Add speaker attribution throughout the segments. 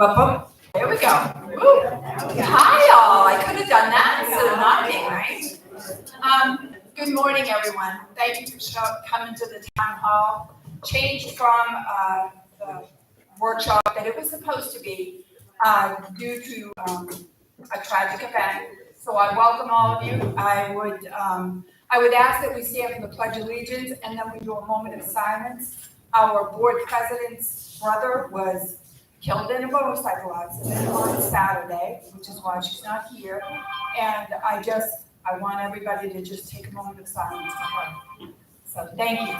Speaker 1: There we go. Woo. Hi, all. I could have done that instead of not being right. Good morning, everyone. Thank you for coming to the town hall. Changed from the workshop that it was supposed to be due to a tragic event. So I welcome all of you. I would ask that we stand for the Pledge of Allegiance and then we do a moment of silence. Our board president's brother was killed in a motorcycle accident on Saturday, which is why she's not here. And I want everybody to just take a moment of silence for her. So thank you.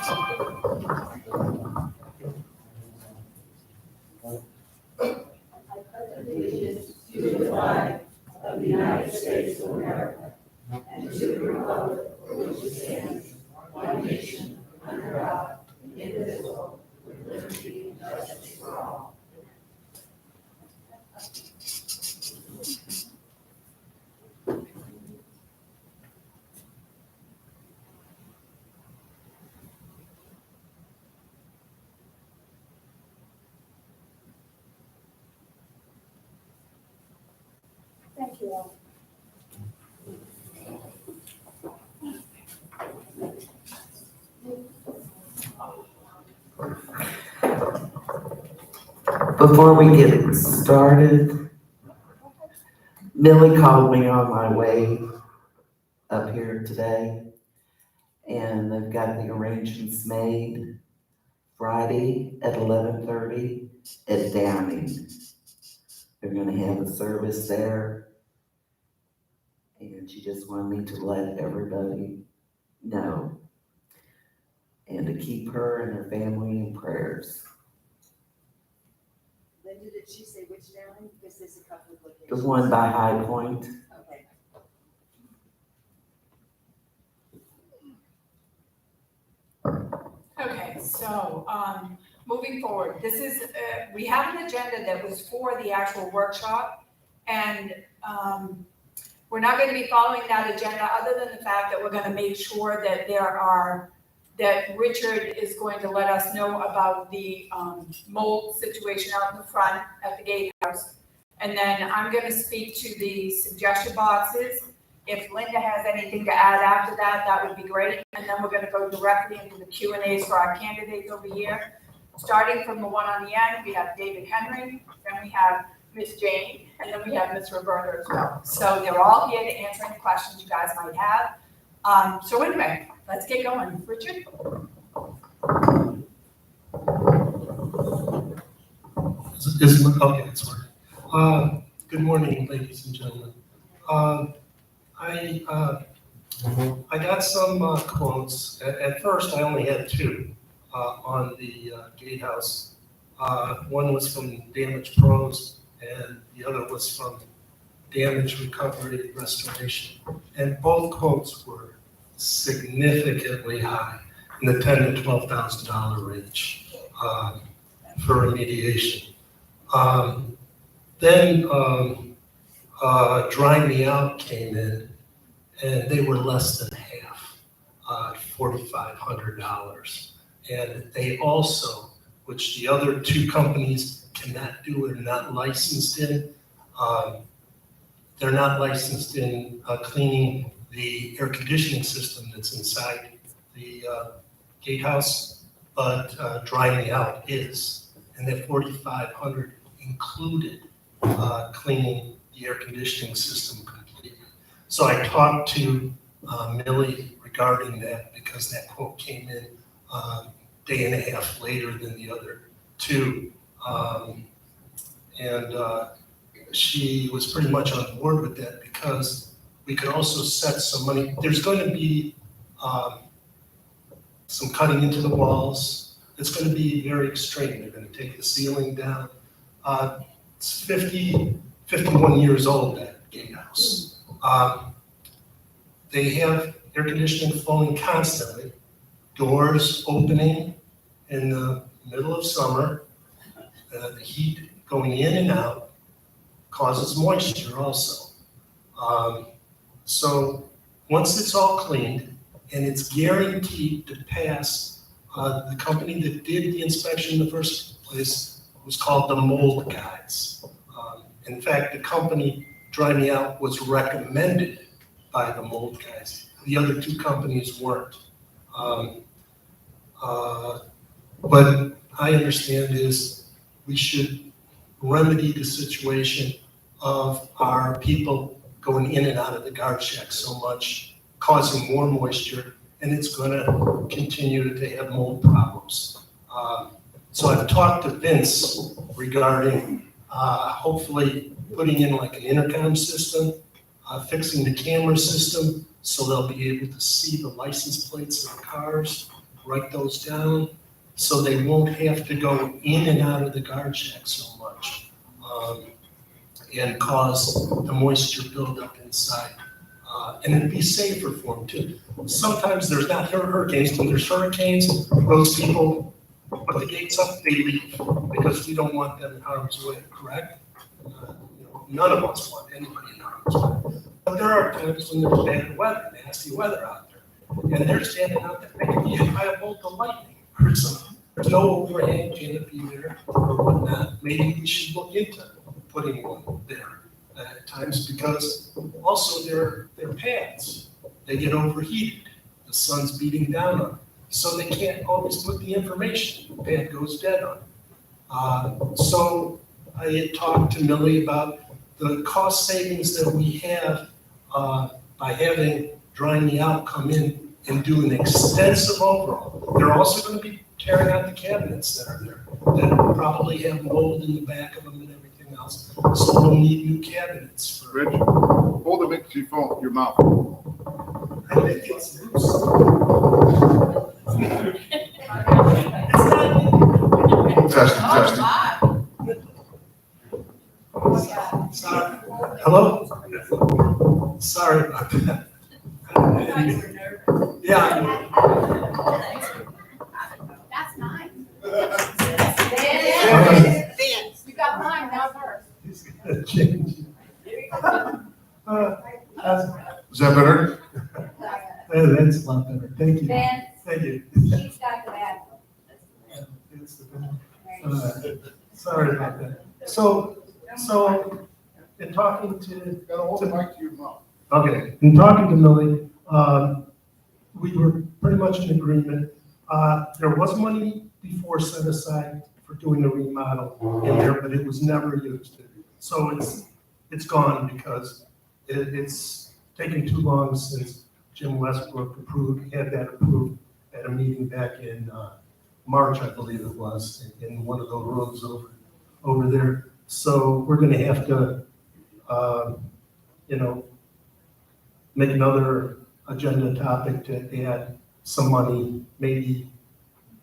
Speaker 1: I pledge allegiance to the flag of the United States of America and to the republic for which it stands, one nation, under God, indivisible, with liberty and justice for all. Thank you all.
Speaker 2: Before we get started, Millie called me on my way up here today, and they've got the arrangements made Friday at 11:30 at Downing. They're gonna have a service there, and she just wanted me to let everybody know and to keep her and her family in prayers.
Speaker 3: Linda, did she say which Downing? Because there's a couple of locations.
Speaker 2: The one by High Point.
Speaker 3: Okay.
Speaker 1: Okay, so moving forward, this is, we have an agenda that was for the actual workshop, and we're not going to be following that agenda other than the fact that we're going to make sure that that Richard is going to let us know about the mold situation out in the front at the gatehouse. And then I'm going to speak to the suggestion boxes. If Linda has anything to add after that, that would be great. And then we're going to go directly into the Q&As for our candidates over here. Starting from the one on the end, we have David Henry, then we have Miss Jane, and then we have Miss Roberta as well. So they're all here to answer any questions you guys might have. So anyway, let's get going. Richard?
Speaker 4: Okay, it's working. Good morning, ladies and gentlemen. I got some quotes. At first, I only had two on the gatehouse. One was from Damage Pros, and the other was from Damage Recovery Restoration. And both quotes were significantly high in the $10,000 to $12,000 range for remediation. Then Dry Me Out came in, and they were less than half, $4,500. And they also, which the other two companies cannot do and are not licensed in, they're not licensed in cleaning the air conditioning system that's inside the gatehouse, but Dry Me Out is. And that $4,500 included cleaning the air conditioning system completely. So I talked to Millie regarding that because that quote came in a day and a half later than the other two. She was pretty much on board with that because we could also set some money. There's going to be some cutting into the walls. It's going to be very extreme. They're going to take the ceiling down. It's 51 years old, that gatehouse. They have air conditioning flowing constantly, doors opening in the middle of summer, the heat going in and out causes moisture also. So once it's all cleaned and it's guaranteed to pass, the company that did the inspection in the first place was called the Mold Guys. In fact, the company Dry Me Out was recommended by the mold guys. The other two companies weren't. What I understand is we should remedy the situation of our people going in and out of the guard shack so much, causing more moisture, and it's gonna continue to have mold problems. So I've talked to Vince regarding hopefully putting in like an intercom system, fixing the camera system so they'll be able to see the license plates of the cars, write those down, so they won't have to go in and out of the guard shack so much and cause the moisture buildup inside. And it'd be safer for them too. Sometimes there's not hurricanes, when there's hurricanes, those people put the gates up, they leave because we don't want them in harm's way, correct? None of us want anybody in harm's way. But there are times when there's bad weather, nasty weather out there, and they're standing out there, they can be hit by a bolt of lightning or something. There's no overhang canopy there or whatnot. Maybe we should look into putting one there at times, because also their pads, they get overheated. The sun's beating down on them, so they can't always put the information. The pad goes dead on them. So I had talked to Millie about the cost savings that we have by having Dry Me Out come in and do an extensive overhaul. They're also going to be tearing out the cabinets that are there that probably have mold in the back of them and everything else. So we'll need new cabinets.
Speaker 5: Rich, hold the mic to your phone, your mouth.
Speaker 4: I think it's loose. It's not.
Speaker 5: Testing.
Speaker 4: Sorry. Hello? Sorry about that. Yeah.
Speaker 3: That's nice.
Speaker 4: Vince.
Speaker 3: You got mine, now first.
Speaker 4: He's gonna change.
Speaker 5: Is that better?
Speaker 4: That's a lot better. Thank you.
Speaker 3: Vince,
Speaker 4: Thank you.
Speaker 3: she's got the bad
Speaker 4: Sorry about that. So in talking to,
Speaker 5: Gotta hold the mic to your mouth.
Speaker 4: okay, in talking to Millie, we were pretty much in agreement. There was money before set aside for doing the remodel in there, but it was never used. So it's gone because it's taken too long since Jim Westbrook had that approved at a meeting back in March, I believe it was, in one of those rooms over there. So we're gonna have to, make another agenda topic to add some money, maybe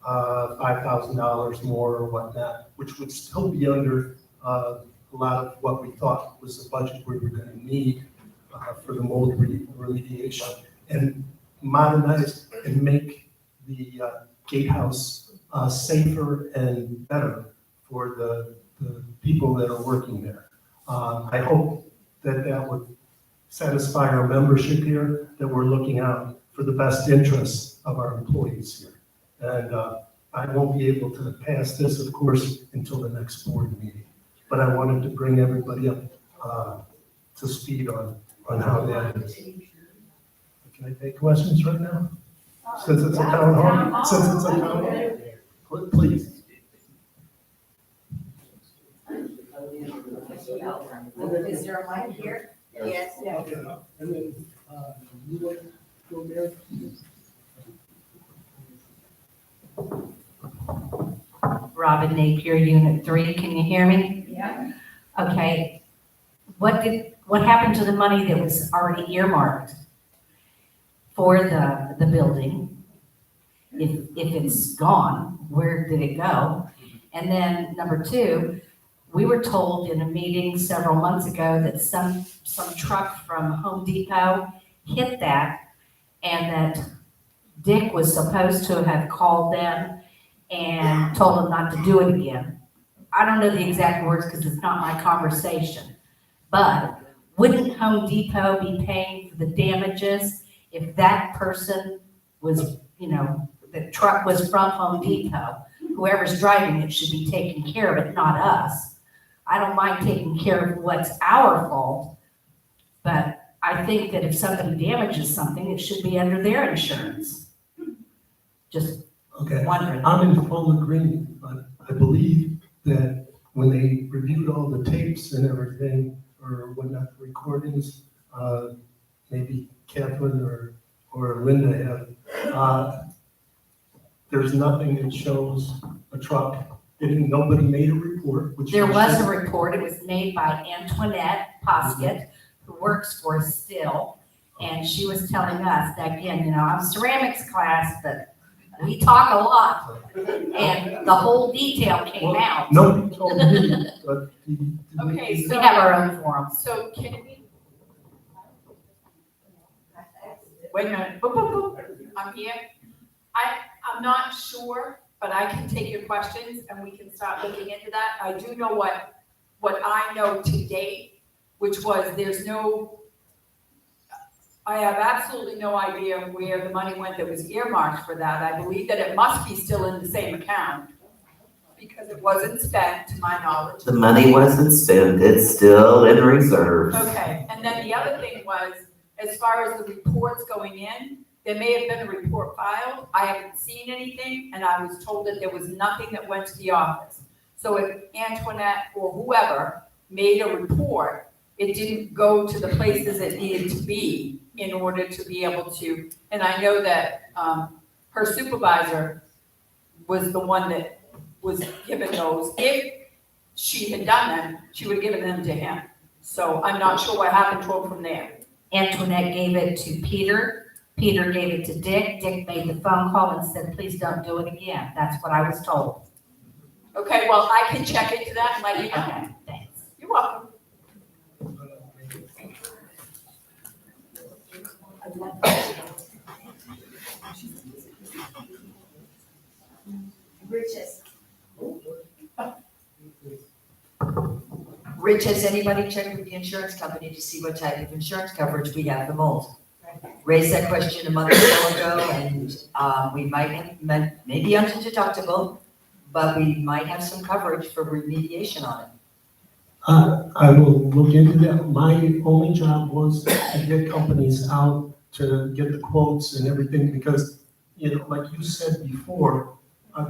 Speaker 4: $5,000 more or whatnot, which would still be under a lot of what we thought was the budget we were gonna need for the mold remediation, and modernize and make the gatehouse safer and better for the people that are working there. I hope that would satisfy our membership here, that we're looking out for the best interests of our employees here. And I won't be able to pass this, of course, until the next board meeting. But I wanted to bring everybody up to speed on how that is. Can I take questions right now? Since it's a town hall? Since it's a town hall? Please.
Speaker 3: Is there a mic here? Yes.
Speaker 4: Okay. And then, you want to go there?
Speaker 6: Robin Napier, Unit 3, can you hear me?
Speaker 3: Yeah.
Speaker 6: Okay, what happened to the money that was already earmarked for the building? If it's gone, where did it go? And then number 2, we were told in a meeting several months ago that some truck from Home Depot hit that, and that Dick was supposed to have called them and told them not to do it again. I don't know the exact words because it's not my conversation, but wouldn't Home Depot be paying for the damages if that person was, the truck was from Home Depot? Whoever's driving it should be taking care of it, not us. I don't mind taking care of what's our fault, but I think that if somebody damages something, it should be under their insurance. Just
Speaker 4: Okay,
Speaker 6: wondering.
Speaker 4: I'm in full agreement, but I believe that when they reviewed all the tapes and everything, or whatnot, the recordings, maybe Catherine or Linda have, there's nothing that shows a truck. Nobody made a report, which.
Speaker 6: There
Speaker 4: they
Speaker 6: was
Speaker 4: should.
Speaker 6: a report, it was made by Antoinette Poskett, who works for us still, and she was telling us that, again, you know, I'm ceramics class, but we talk a lot, and the whole detail came
Speaker 4: Well,
Speaker 6: out.
Speaker 4: Nobody told me, but.
Speaker 1: Okay,
Speaker 6: We
Speaker 1: so.
Speaker 6: have our own forum.
Speaker 1: So can we? Wait a minute, boop, boop, boop, I'm here. I'm not sure, but I can take your questions and we can start looking into that. I do know what I know to date, which was I have absolutely no idea where the money went that was earmarked for that. I believe that it must be still in the same account because it wasn't spent, to my knowledge.
Speaker 2: The money wasn't spent, it's still in reserve.
Speaker 1: Okay, and then the other thing was, as far as the reports going in, there may have been a report filed. I haven't seen anything, and I was told that there was nothing that went to the office. So if Antoinette or whoever made a report, it didn't go to the places it needed to be in order to be able to, and I know that her supervisor was the one that was given those. If she had done them, she would have given them to him. So I'm not sure what happened to him from there.
Speaker 6: Antoinette gave it to Peter. Peter gave it to Dick. Dick made the phone call and said, please don't do it again. That's what I was told.
Speaker 1: Okay, well, I can check into that and let you know.
Speaker 6: Okay, thanks.
Speaker 1: You're welcome.
Speaker 3: Riches.
Speaker 7: Rich, has anybody checked with the insurance company to see what type of insurance coverage we have for mold? Raised that question a month or so ago, and we maybe under deductible, but we might have some coverage for remediation on it.
Speaker 4: I will look into that. My only job was to get companies out to get the quotes and everything, because, you know, like you said before,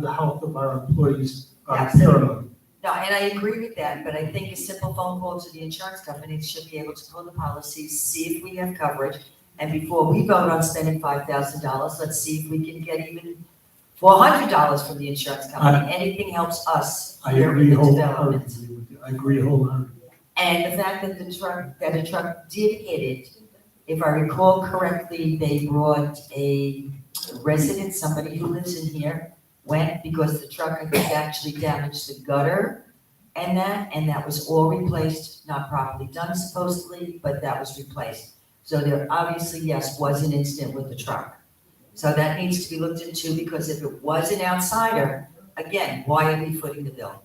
Speaker 4: the health of our employees are paramount.
Speaker 7: No, and I agree with that, but I think a simple phone call to the insurance company should be able to pull the policies, see if we have coverage, and before we vote on spending $5,000, let's see if we can get even $400 from the insurance company. Anything helps us
Speaker 4: I
Speaker 7: here
Speaker 4: agree
Speaker 7: in the development.
Speaker 4: wholeheartedly with you. I agree wholeheartedly.
Speaker 7: And the fact that a truck did hit it, if I recall correctly, they brought a resident, somebody who lives in here, went because the truck, I think, actually damaged the gutter and that was all replaced, not properly done supposedly, but that was replaced. So there obviously, yes, was an incident with the truck. So that needs to be looked into, because if it was an outsider, again, why are we footing the bill?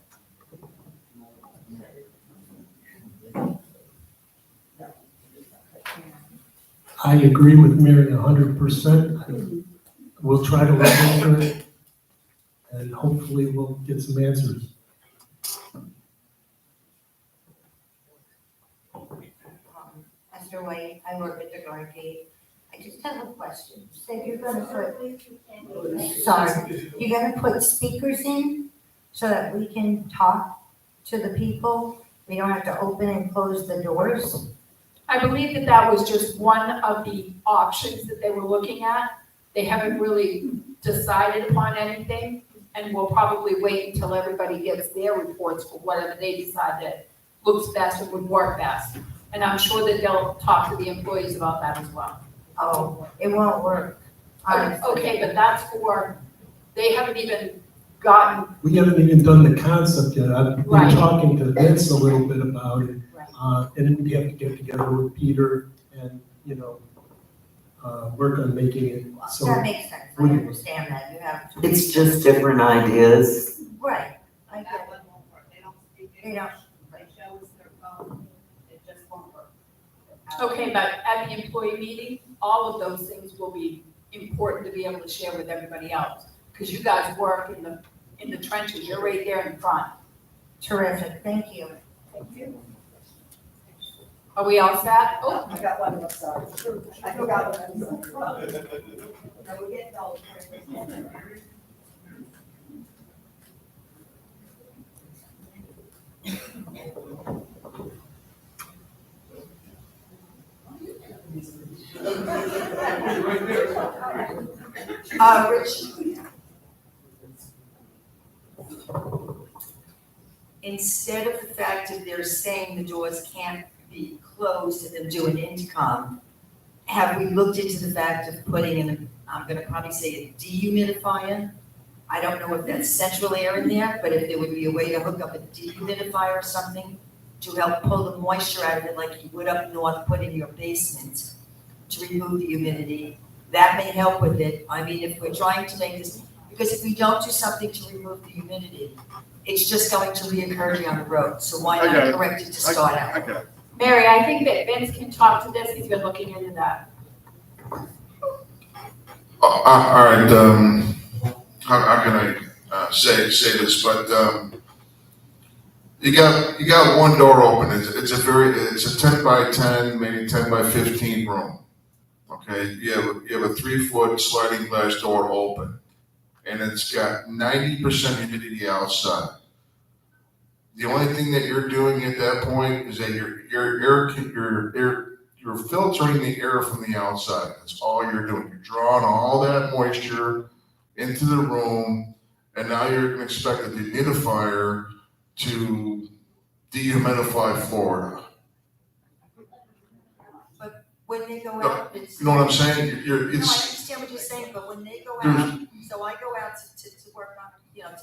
Speaker 4: I agree with Mary 100%. We'll try to look into it, and hopefully we'll get some answers.
Speaker 3: Mr. White, I work at the guard gate. I just have a question. So you're gonna you're gonna put speakers in so that we can talk to the people? We don't have to open and close the doors?
Speaker 1: I believe that that was just one of the options that they were looking at. They haven't really decided upon anything, and we'll probably wait until everybody gets their reports for whatever they decide that looks best and would work best. And I'm sure that they'll talk to the employees about that as well.
Speaker 3: Oh, it won't work. honestly.
Speaker 1: Okay, but that's for, they haven't even gotten,
Speaker 4: We haven't even done the concept yet. I've been
Speaker 1: Right.
Speaker 4: talking to Vince a little bit about it.
Speaker 1: Right.
Speaker 4: And we have to get together with Peter and, you know, work on making it so.
Speaker 3: That makes sense. I understand that. You have to.
Speaker 2: It's just different ideas.
Speaker 3: Right. I get
Speaker 8: That
Speaker 3: it.
Speaker 8: one won't work. They don't speak
Speaker 3: They
Speaker 8: English.
Speaker 3: don't.
Speaker 8: They show us their phone. It just won't work.
Speaker 1: okay, but at the employee meeting, all of those things will be important to be able to share with everybody else. Because you guys work in the trenches, you're right there in front.
Speaker 3: Terrific. Thank you.
Speaker 1: Are we all set? Oh,
Speaker 9: I got one more, sorry. I forgot what I'm saying. Now we're getting old.
Speaker 7: Rich. Instead of the fact that they're saying the doors can't be closed and them doing intercom, have we looked into the fact of putting in, I'm gonna probably say a dehumidifier? I don't know if that's central air in there, but if there would be a way to hook up a dehumidifier or something to help pull the moisture out of it like you would up north, put in your basement to remove the humidity, that may help with it. I mean, if we're trying to make this, because if we don't do something to remove the humidity, it's just going to reoccur down the road, so why
Speaker 5: I got
Speaker 7: not
Speaker 5: it.
Speaker 7: correct it to start out?
Speaker 5: I got it.
Speaker 1: Mary, I think that Vince can talk to this, he's been looking into that.
Speaker 10: All right, how can I say this, but you got one door open, it's a 10 by 10, maybe 10 by 15 room. Okay, you have a 3-foot sliding glass door open, and it's got 90% humidity outside. The only thing that you're doing at that point is that you're filtering the air from the outside. That's all you're doing. You're drawing all that moisture into the room, and now you're going to expect a dehumidifier to dehumidify Florida.
Speaker 7: But when they go out, it's.
Speaker 10: You know what I'm saying?
Speaker 7: No, I understand what you're saying, but when they go out, so I go out to work on,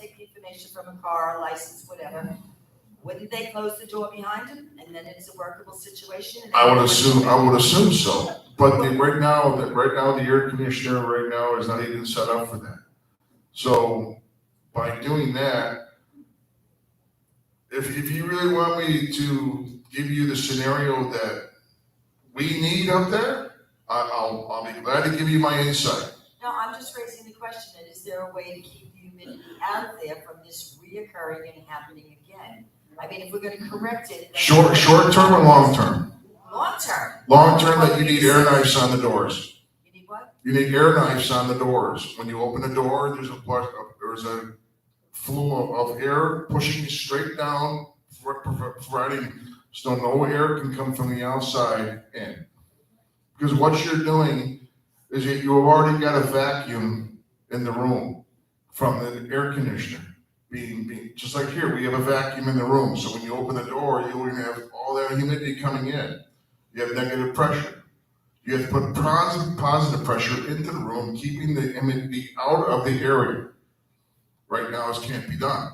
Speaker 7: take the information from a car, a license, whatever. Wouldn't they close the door behind them, and then it's a workable situation? And
Speaker 10: I would assume so. But right now, the air conditioner right now is not even set up for that. So by doing that, if you really want me to give you the scenario that we need up there, I'll be glad to give you my insight.
Speaker 7: No, I'm just raising the question, that is there a way to keep the humidity out there from this reoccurring and happening again? I mean, if we're gonna correct it.
Speaker 10: Short term or long term?
Speaker 7: Long term.
Speaker 10: Long term, that you need air knives on the doors.
Speaker 7: You need what?
Speaker 10: You need air knives on the doors. When you open the door, there's a flow of air pushing you straight down, providing so no air can come from the outside in. Because what you're doing is that you have already got a vacuum in the room from the air conditioner. Being just like here, we have a vacuum in the room. So when you open the door, you're going to have all that humidity coming in. You have negative pressure. You have to put positive pressure into the room, keeping the humidity out of the area. Right now, this can't be done.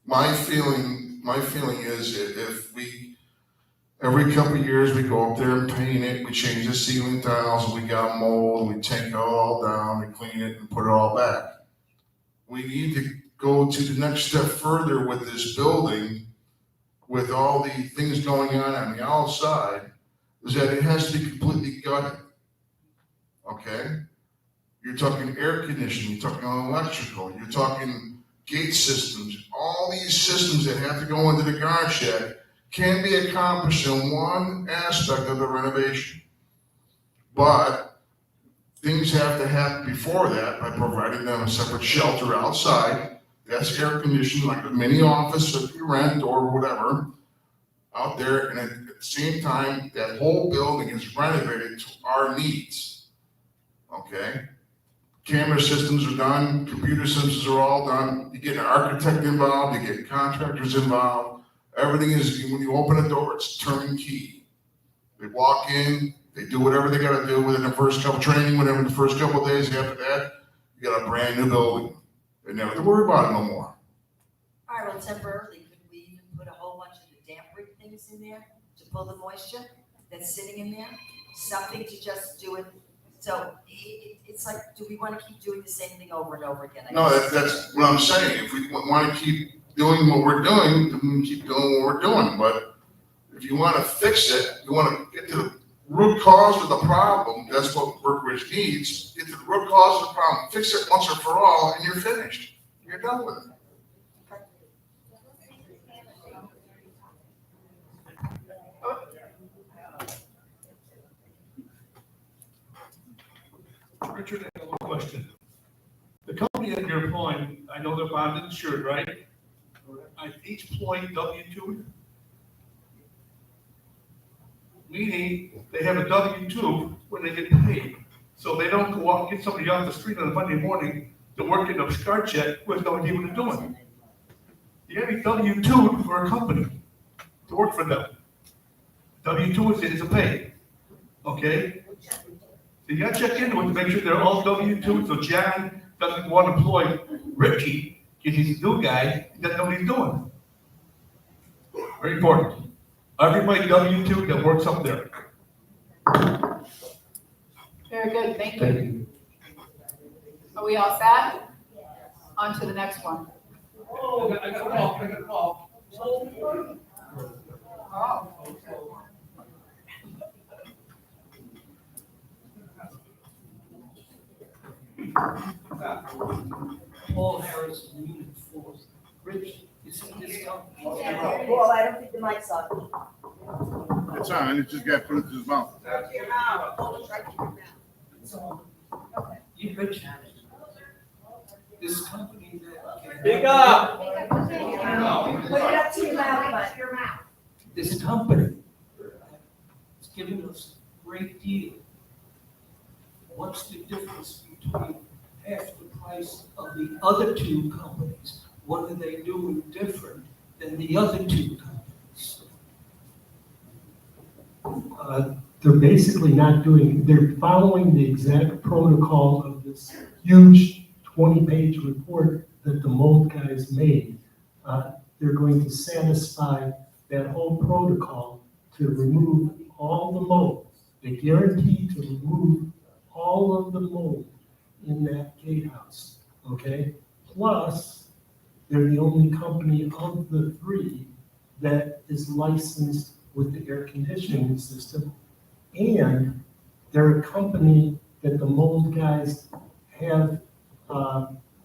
Speaker 10: My feeling is that if every couple of years, we go up there and paint it, we change the ceiling tiles, and we got mold, we take it all down, we clean it and put it all back. We need to go to the next step further with this building, with all the things going on the outside, is that it has to be completely gutted. Okay? You're talking air conditioning, you're talking electrical, you're talking gate systems. All these systems that have to go into the guard shed can be accomplished in one aspect of the renovation. But things have to happen before that by providing them a separate shelter outside. That's air conditioned, like a mini office that you rent or whatever out there. And at the same time, that whole building is renovated to our needs. Okay? Camera systems are done, computer systems are all done. You get an architect involved, you get contractors involved. Everything is, when you open a door, it's turnkey. They walk in, they do whatever they gotta do within the first couple training, whatever the first couple of days after that, you got a brand new building. They never have to worry about it no more.
Speaker 7: All right, well, temporarily, could we even put a whole bunch of the damp rig things in there to pull the moisture that's sitting in there? Something to just do it. So it's like, do we want to keep doing the same thing over and over again?
Speaker 10: No, that's what I'm saying. If we want to keep doing what we're doing, then we keep doing what we're doing. But if you want to fix it, you want to get to the root cause of the problem, that's what Brookridge needs. Get to the root cause of the problem, fix it once and for all, and you're finished. You're done with it.
Speaker 11: bonded, insured, right? Each employee W-2. Meaning, they have a W-2 when they get paid. So they don't go out and get somebody off the street on a Monday morning to work in a scar check with no idea what they're doing. You gotta be W-2 for a company to work for them. W-2 is a pay, okay? So you gotta check into it to make sure they're all W-2, so John doesn't want to employ Richie, because he's a new guy, he doesn't know what he's doing. Very important. Everybody W-2 that works up there.
Speaker 1: Very good, thank
Speaker 4: Thank
Speaker 1: you.
Speaker 4: you.
Speaker 1: Are we all set? On to the next one.
Speaker 11: Oh, I got a call.
Speaker 1: Oh.
Speaker 11: Paul Harris, Unit 4. Rich, is he this company?
Speaker 9: Well, I don't think the mic's on.
Speaker 5: It's on, it just got put into his mouth.
Speaker 9: Right to your mouth. Hold it right to your mouth.
Speaker 11: You Rich, this company that.
Speaker 9: Speak up. Put it up to your mouth, but.
Speaker 11: This company is giving us a great deal. What's the difference between half the price of the other two companies? What are they doing different than the other two companies?
Speaker 4: They're basically not doing, they're following the exact protocol of this huge 20-page report that the mold guys made. They're going to satisfy that whole protocol to remove all the mold. They guarantee to remove all of the mold in that gatehouse, okay? Plus, they're the only company of the three that is licensed with the air conditioning system. And they're a company that the mold guys have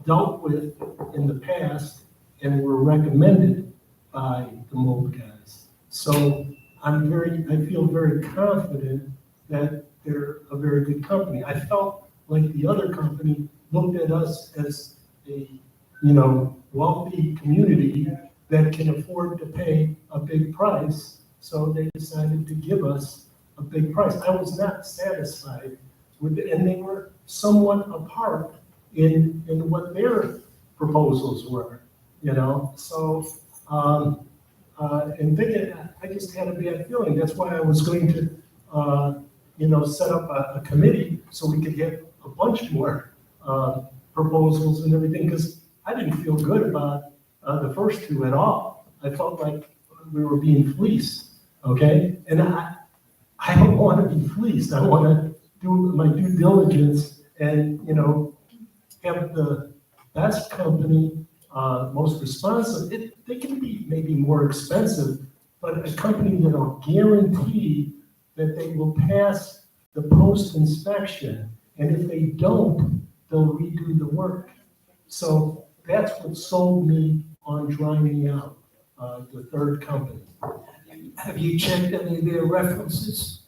Speaker 4: dealt with in the past and were recommended by the mold guys. So I feel very confident that they're a very good company. I felt like the other company looked at us as a, wealthy community that can afford to pay a big price. So they decided to give us a big price. I was not satisfied with it, and they were somewhat apart in what their proposals were, So, and thinking, I just had a bad feeling. That's why I was going to, set up a committee so we could get a bunch more proposals and everything, because I didn't feel good about the first two at all. I felt like we were being fleeced, okay? And I don't want to be fleeced. I want to do my due diligence and, have the best company, most responsive. They can be maybe more expensive, but a company that will guarantee that they will pass the post-inspection, and if they don't, they'll redo the work. So that's what sold me on drying me out, the third company.
Speaker 11: Have you checked any of their references?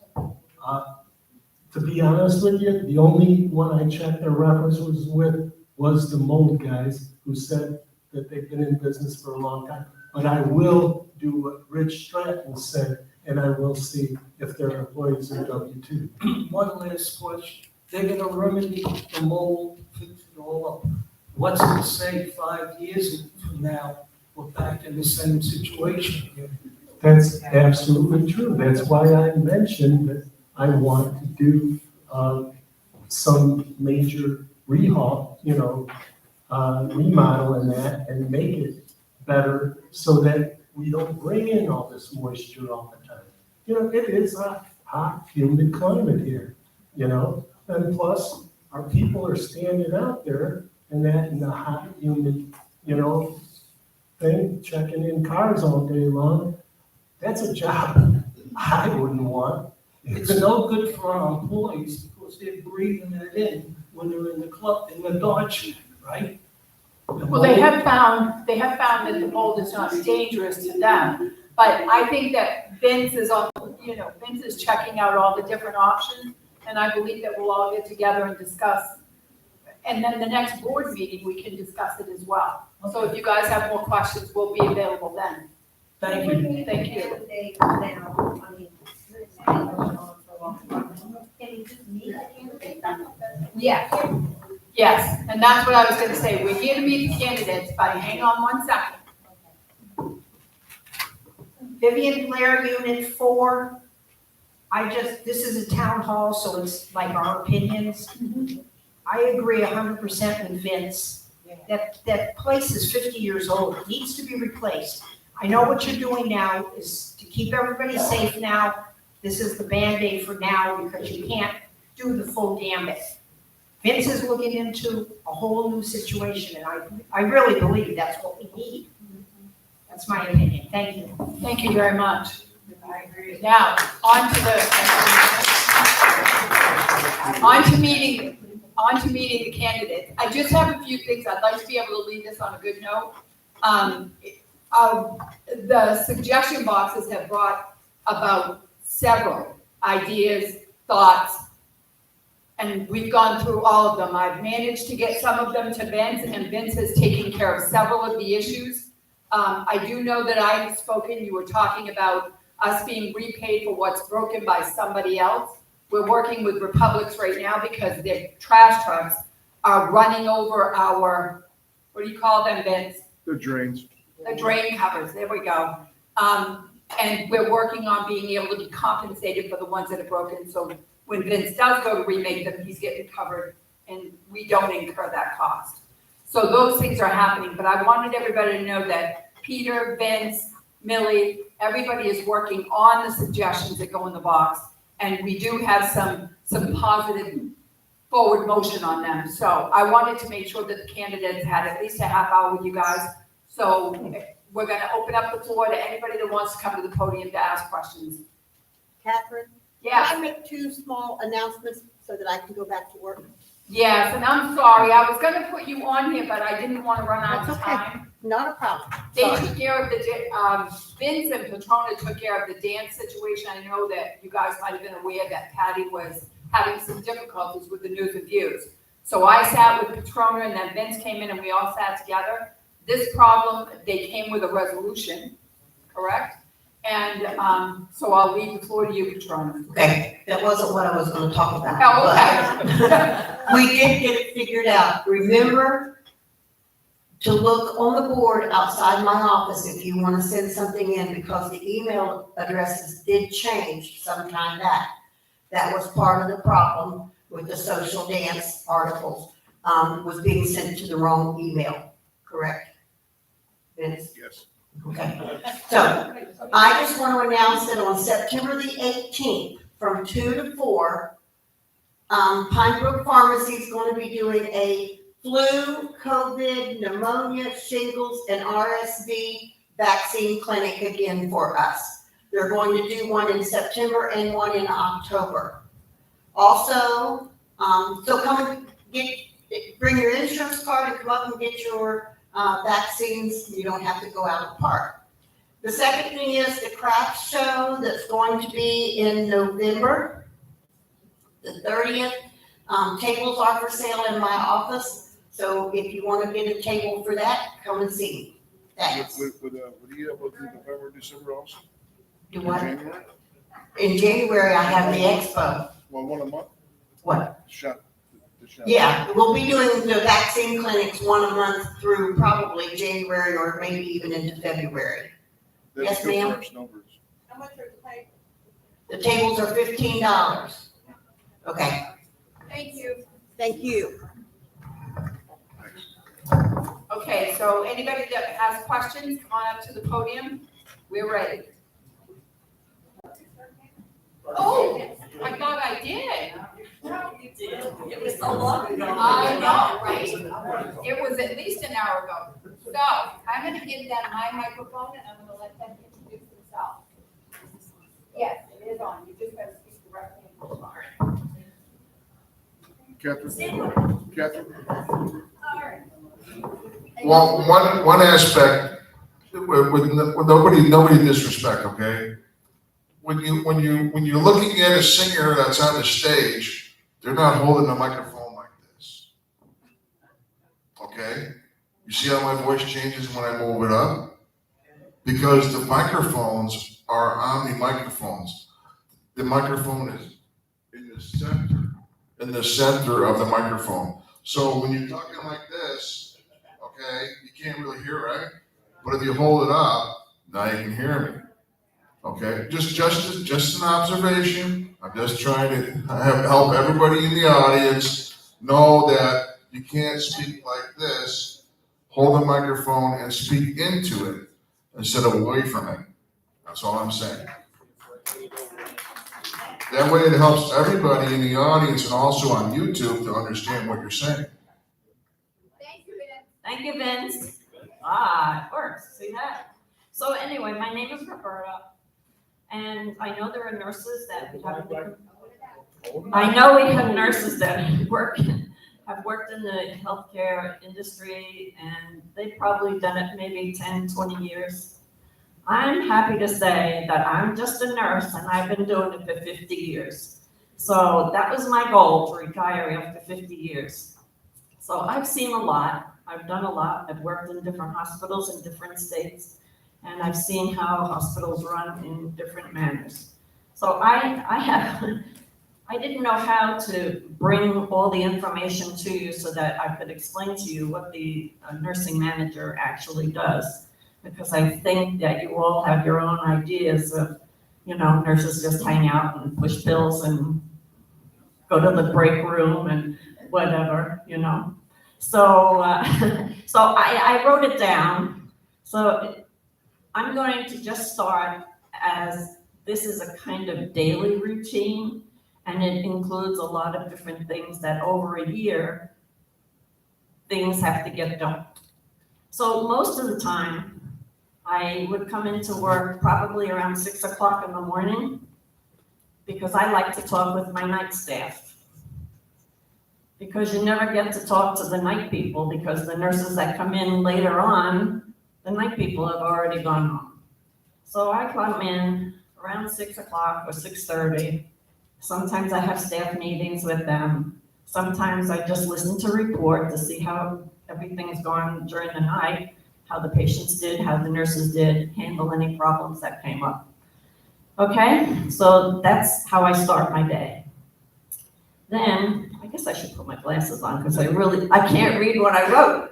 Speaker 4: To be honest with you, the only one I checked their references with was the mold guys, who said that they've been in business for a long time. But I will do what Rich Stratton said, and I will see if their employees are W-2.
Speaker 11: One last question. They're gonna remedy the mold, fix it all up. What's to say 5 years from now, we're back in the same situation again?
Speaker 4: That's absolutely true. That's why I mentioned that I want to do some major rehaul, remodel in that and make it better so that we don't bring in all this moisture all the time. It is a hot, humid climate here, and plus our people are standing out there and that in the hot, humid, thing, checking in cars all day long. That's a job I wouldn't want.
Speaker 11: It's no good for our employees because they're breathing it in when they're in the club, in the dodge, right?
Speaker 1: Well, they have found that the mold is not dangerous to them, but I think that Vince is Vince is checking out all the different options, and I believe that we'll all get together and discuss. And then the next board meeting, we can discuss it as well. So if you guys have more questions, we'll be available then.
Speaker 6: Thank you.
Speaker 1: Thank you. Yes, yes, and that's what I was gonna say, we're here to meet the candidates, but hang on one second.
Speaker 12: Vivian Blair, Unit 4. This is a town hall, so it's like our opinions. I agree 100% with Vince. That place is 50 years old, it needs to be replaced. I know what you're doing now is to keep everybody safe now. This is the Band-Aid for now because you can't do the full gambit. Vince is looking into a whole new situation, and I really believe that's what we need. That's my opinion. Thank you.
Speaker 1: Thank you very much. Now, on to meeting the candidates. I just have a few things, I'd like to be able to leave this on a good note. The suggestion boxes have brought about several ideas, thoughts, and we've gone through all of them. I've managed to get some of them to Vince, and Vince has taken care of several of the issues. I do know that I've spoken, you were talking about us being repaid for what's broken by somebody else. We're working with Republics right now because their trash trucks are running over our, what do you call them, Vince?
Speaker 5: The drains.
Speaker 1: The drain covers, there we go. And we're working on being able to be compensated for the ones that are broken, so when Vince does go to remake them, he's getting covered and we don't incur that cost. So those things are happening, but I wanted everybody to know that Peter, Vince, Millie, everybody is working on the suggestions that go in the box, and we do have some positive forward motion on them. So I wanted to make sure that the candidates had at least a half hour with you guys. So we're gonna open up the floor to anybody that wants to come to the podium to ask questions.
Speaker 9: Catherine?
Speaker 1: Yeah.
Speaker 9: Can I make 2 small announcements so that I can go back to work?
Speaker 1: Yes, and I'm sorry, I was gonna put you on here, but I didn't wanna run out of
Speaker 9: That's okay.
Speaker 1: time.
Speaker 9: Not a problem.
Speaker 1: They
Speaker 9: Sorry.
Speaker 1: took care of the, Vince and Patrona took care of the dance situation. I know that you guys might have been aware that Patty was having some difficulties with the news and views. So I sat with Patrona and then Vince came in and we all sat together. This problem, they came with a resolution, correct? And, so I'll leave the floor to you, Patrona.
Speaker 7: Okay, that wasn't what I was gonna talk about.
Speaker 1: Oh, okay.
Speaker 7: but We did get it figured out. Remember to look on the board outside my office if you wanna send something in, because the email addresses did change sometime back. That was part of the problem with the social dance articles, was being sent to the wrong email, correct? Vince?
Speaker 5: Yes.
Speaker 7: Okay, so I just want to announce that on September the 18th, from 2 to 4, Pine Brook Pharmacy is going to be doing a flu, COVID, pneumonia, shingles, and RSV vaccine clinic again for us. They're going to do one in September and one in October. Also, so come and bring your insurance card and come up and get your vaccines. You don't have to go out of the park. The second thing is the craft show that's going to be in November, the 30th. Tables are for sale in my office, so if you want to get a table for that, come and see me. Thanks.
Speaker 5: Would you able to do November, December also?
Speaker 7: Do what?
Speaker 5: January?
Speaker 7: In January, I have the expo.
Speaker 5: Well, one a month?
Speaker 7: What?
Speaker 5: Shot. The shot.
Speaker 7: Yeah, we'll be doing the vaccine clinics one a month through probably January or maybe even into February.
Speaker 5: That's
Speaker 7: Yes,
Speaker 5: good for
Speaker 7: ma'am.
Speaker 5: our snowbirds.
Speaker 9: How much are the pay?
Speaker 7: The tables are $15. Okay.
Speaker 1: Thank you.
Speaker 9: Thank you.
Speaker 1: Okay, so anybody that has questions, come on up to the podium. We're ready. Oh, I thought I did.
Speaker 8: You did. It was so long ago.
Speaker 1: I know, right? It was at least an hour ago. So I'm gonna give them my microphone and I'm gonna let them introduce themselves. Yes, it is on. You just gotta speak directly into the mic.
Speaker 5: Catherine?
Speaker 10: Well, one aspect, with nobody disrespect, okay? When you're looking at a singer that's on the stage, they're not holding a microphone like this. Okay? You see how my voice changes when I move it up? Because the microphones are Omni microphones. The microphone is in the center of the microphone. So when you're talking like this, okay, you can't really hear, right? But if you hold it up, now you can hear me. Okay, just an observation. I'm just trying to help everybody in the audience know that you can't speak like this. Hold the microphone and speak into it instead of away from it. That's all I'm saying. That way it helps everybody in the audience and also on YouTube to understand what you're saying.
Speaker 6: Thank you, Vince. Ah, it works, see that? So anyway, my name is Roberta, and I know there are nurses that have nurses that have worked in the healthcare industry, and they've probably done it maybe 10, 20 years. I'm happy to say that I'm just a nurse and I've been doing it for 50 years. So that was my goal, to retire after 50 years. So I've seen a lot, I've done a lot, I've worked in different hospitals in different states, and I've seen how hospitals run in different manners. So I didn't know how to bring all the information to you so that I could explain to you what the nursing manager actually does. Because I think that you all have your own ideas of, nurses just hang out and push pills and go to the break room and whatever, So, I wrote it down. So I'm going to just start as this is a kind of daily routine, and it includes a lot of different things that over a year, things have to get done. So most of the time, I would come into work probably around 6 o'clock in the morning because I like to talk with my night staff. Because you never get to talk to the night people because the nurses that come in later on, the night people have already gone home. So I come in around 6 o'clock or 6:30. Sometimes I have staff meetings with them. Sometimes I just listen to report to see how everything's gone during the night, how the patients did, how the nurses did, handle any problems that came up. Okay, so that's how I start my day. Then, I guess I should put my glasses on because I can't read what I wrote.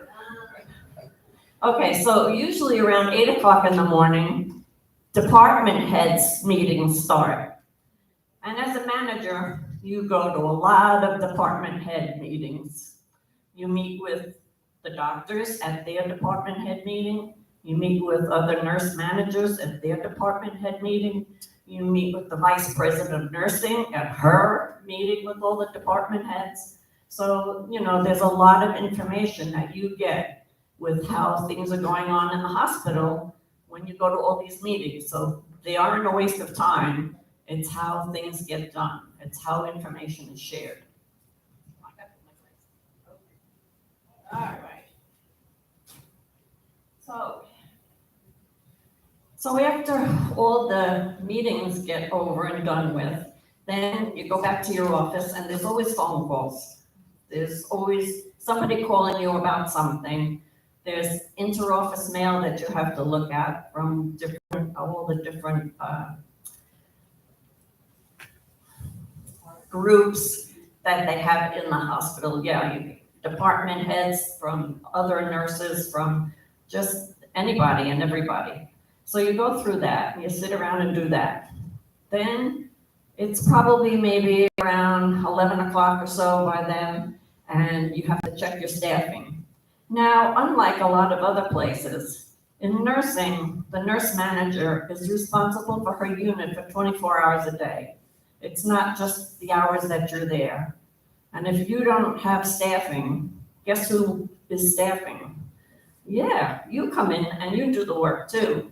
Speaker 6: Okay, so usually around 8 o'clock in the morning, department heads meetings start. And as a manager, you go to a lot of department head meetings. You meet with the doctors at their department head meeting. You meet with other nurse managers at their department head meeting. You meet with the vice president of nursing at her meeting with all the department heads. So, there's a lot of information that you get with how things are going on in the hospital when you go to all these meetings. So they aren't a waste of time. It's how things get done. It's how information is shared. All right. So after all the meetings get over and done with, then you go back to your office and there's always phone calls. There's always somebody calling you about something. There's inter-office mail that you have to look at from all the different groups that they have in the hospital. Yeah, department heads, from other nurses, from just anybody and everybody. So you go through that, you sit around and do that. Then it's probably maybe around 11 o'clock or so by then, and you have to check your staffing. Now, unlike a lot of other places, in nursing, the nurse manager is responsible for her unit for 24 hours a day. It's not just the hours that you're there. And if you don't have staffing, guess who is staffing? Yeah, you come in and you do the work too.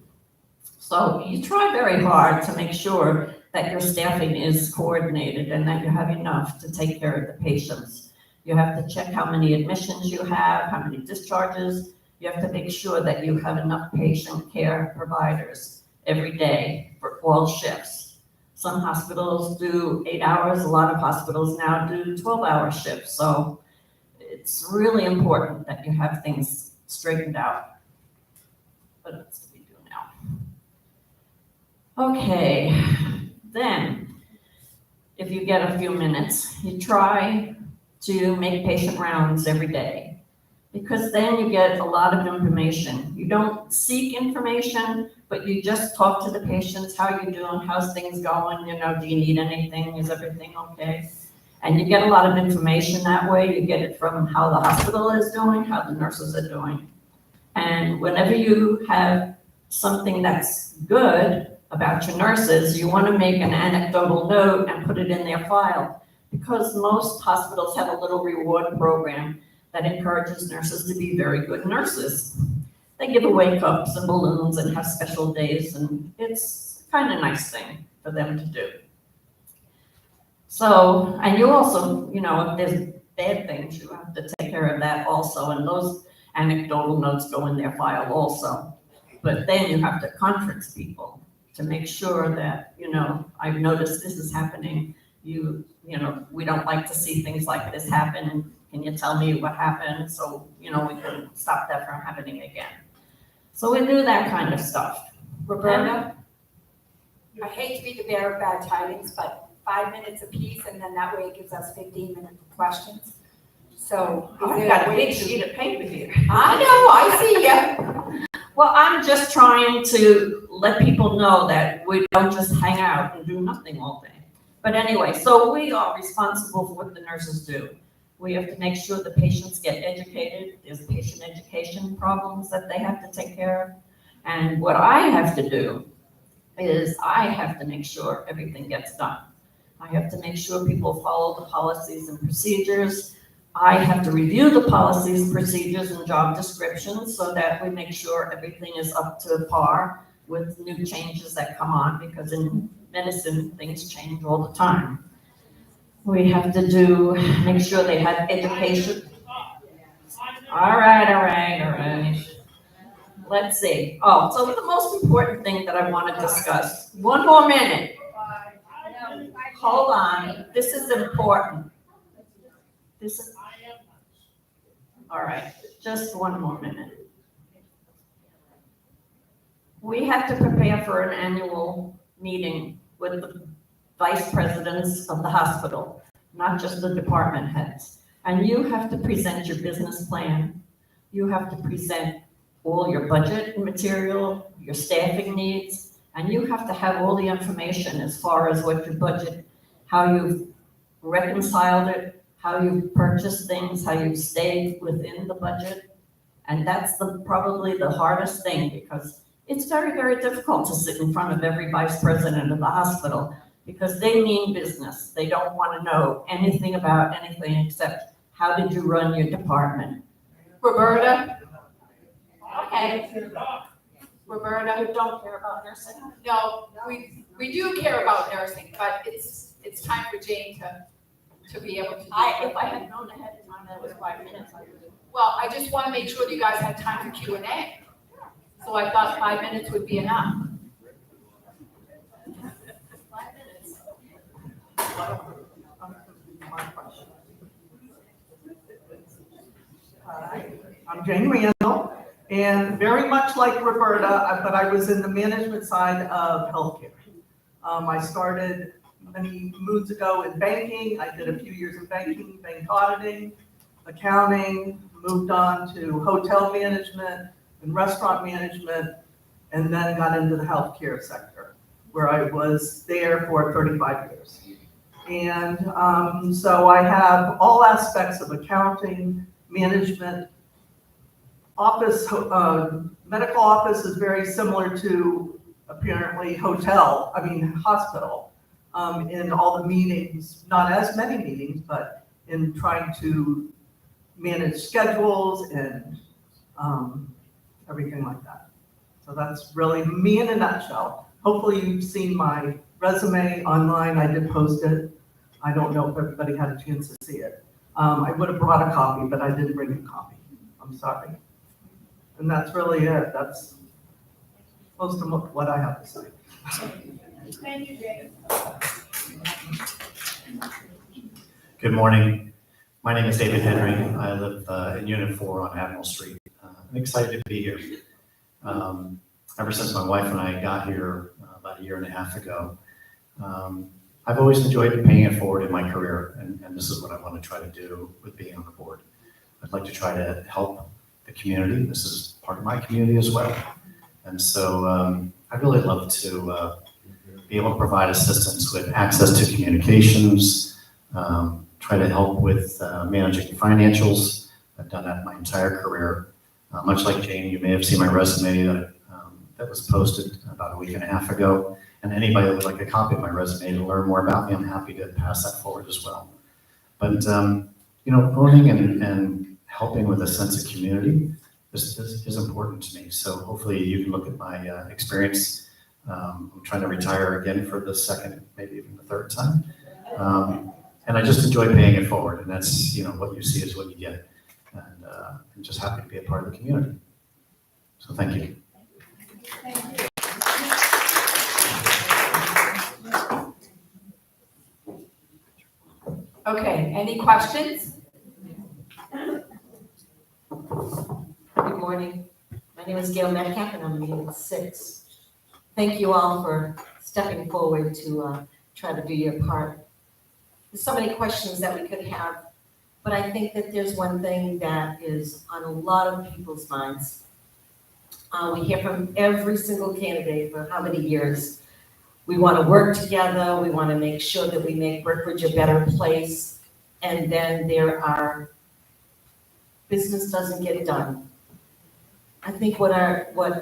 Speaker 6: So you try very hard to make sure that your staffing is coordinated and that you have enough to take care of the patients. You have to check how many admissions you have, how many discharges. You have to make sure that you have enough patient care providers every day for all shifts. Some hospitals do 8 hours. A lot of hospitals now do 12-hour shifts. So it's really important that you have things straightened out. But it's to be due now. Okay, then, if you get a few minutes, you try to make patient rounds every day, because then you get a lot of information. You don't seek information, but you just talk to the patients, how you doing, how's things going, do you need anything, is everything okay? And you get a lot of information that way. You get it from how the hospital is doing, how the nurses are doing. And whenever you have something that's good about your nurses, you want to make an anecdotal note and put it in their file, because most hospitals have a little reward program that encourages nurses to be very good nurses. They give away cups and balloons and have special days, and it's kind of nice thing for them to do. So, and you also, if there's bad things, you have to take care of that also, and those anecdotal notes go in their file also. But then you have to conference people to make sure that, I've noticed this is happening. We don't like to see things like this happen. Can you tell me what happened? So, we can stop that from happening again. So we do that kind of stuff.
Speaker 1: Roberta, I hate to be the bearer of bad tidings, but 5 minutes apiece, and then that way it gives us 15 minutes for questions. So.
Speaker 6: I've got a big sheet of paper here.
Speaker 1: I know, I see ya.
Speaker 6: Well, I'm just trying to let people know that we don't just hang out and do nothing all day. But anyway, so we are responsible for what the nurses do. We have to make sure the patients get educated. There's patient education problems that they have to take care of. And what I have to do is I have to make sure everything gets done. I have to make sure people follow the policies and procedures. I have to review the policies, procedures, and job descriptions so that we make sure everything is up to par with new changes that come on, because in medicine, things change all the time. We have to make sure they have education. All right. Let's see. Oh, so the most important thing that I want to discuss, one more minute. Hold on, this is important. All right, just one more minute. We have to prepare for an annual meeting with the vice presidents of the hospital, not just the department heads. And you have to present your business plan. You have to present all your budget material, your staffing needs, and you have to have all the information as far as what your budget, how you've reconciled it, how you've purchased things, how you've stayed within the budget. And that's probably the hardest thing, because it's very, very difficult to sit in front of every vice president of the hospital, because they mean business. They don't want to know anything about anything except how did you run your department.
Speaker 1: Roberta?
Speaker 6: Okay.
Speaker 1: Roberta?
Speaker 6: You don't care about nursing?
Speaker 1: No, we do care about nursing, but it's time for Jane to be able to do it.
Speaker 6: If I had known ahead of time that it was 5 minutes, I would have.
Speaker 1: Well, I just want to make sure that you guys had time for Q&A. So I thought 5 minutes would be enough.
Speaker 6: 5 minutes.
Speaker 9: Hi, I'm Jane Randall, and very much like Roberta, but I was in the management side of healthcare. I started many moons ago in banking. I did a few years in banking, bank auditing, accounting, moved on to hotel management and restaurant management, and then got into the healthcare sector, where I was there for 35 years. And so I have all aspects of accounting, management. Office, medical office is very similar to apparently hospital, in all the meetings, not as many meetings, but in trying to manage schedules and everything like that. So that's really me in a nutshell. Hopefully you've seen my resume online. I did post it. I don't know if everybody had a chance to see it. I would have brought a copy, but I didn't bring a copy. I'm sorry. And that's really it. That's most of what I have to say.
Speaker 1: Thank you, Jane.
Speaker 13: Good morning. My name is David Henry. I live in Unit 4 on Admiral Street I'm excited to be here. Ever since my wife and I got here about a year and a half ago, I've always enjoyed paying it forward in my career, and this is what I want to try to do with being on the board. I'd like to try to help the community. This is part of my community as well. And so I'd really love to be able to provide assistance with access to communications, try to help with managing financials. I've done that my entire career. Much like Jane, you may have seen my resume that was posted about a week and a half ago. And anybody that would like a copy of my resume to learn more about me, I'm happy to pass that forward as well. But owning and helping with a sense of community is important to me. So hopefully you can look at my experience. I'm trying to retire again for the second, maybe even the third time. And I just enjoy paying it forward. And that's, what you see is what you get. And I'm just happy to be a part of the community. So thank you.
Speaker 1: Okay, any questions?
Speaker 7: Good morning. My name is Gail Metcalf and I'm Unit 6. Thank you all for stepping forward to try to do your part. There's so many questions that we could have, but I think that there's one thing that is on a lot of people's minds. We hear from every single candidate for how many years. We want to work together. We want to make sure that we make Brookridge a better place. And then business doesn't get done. I think what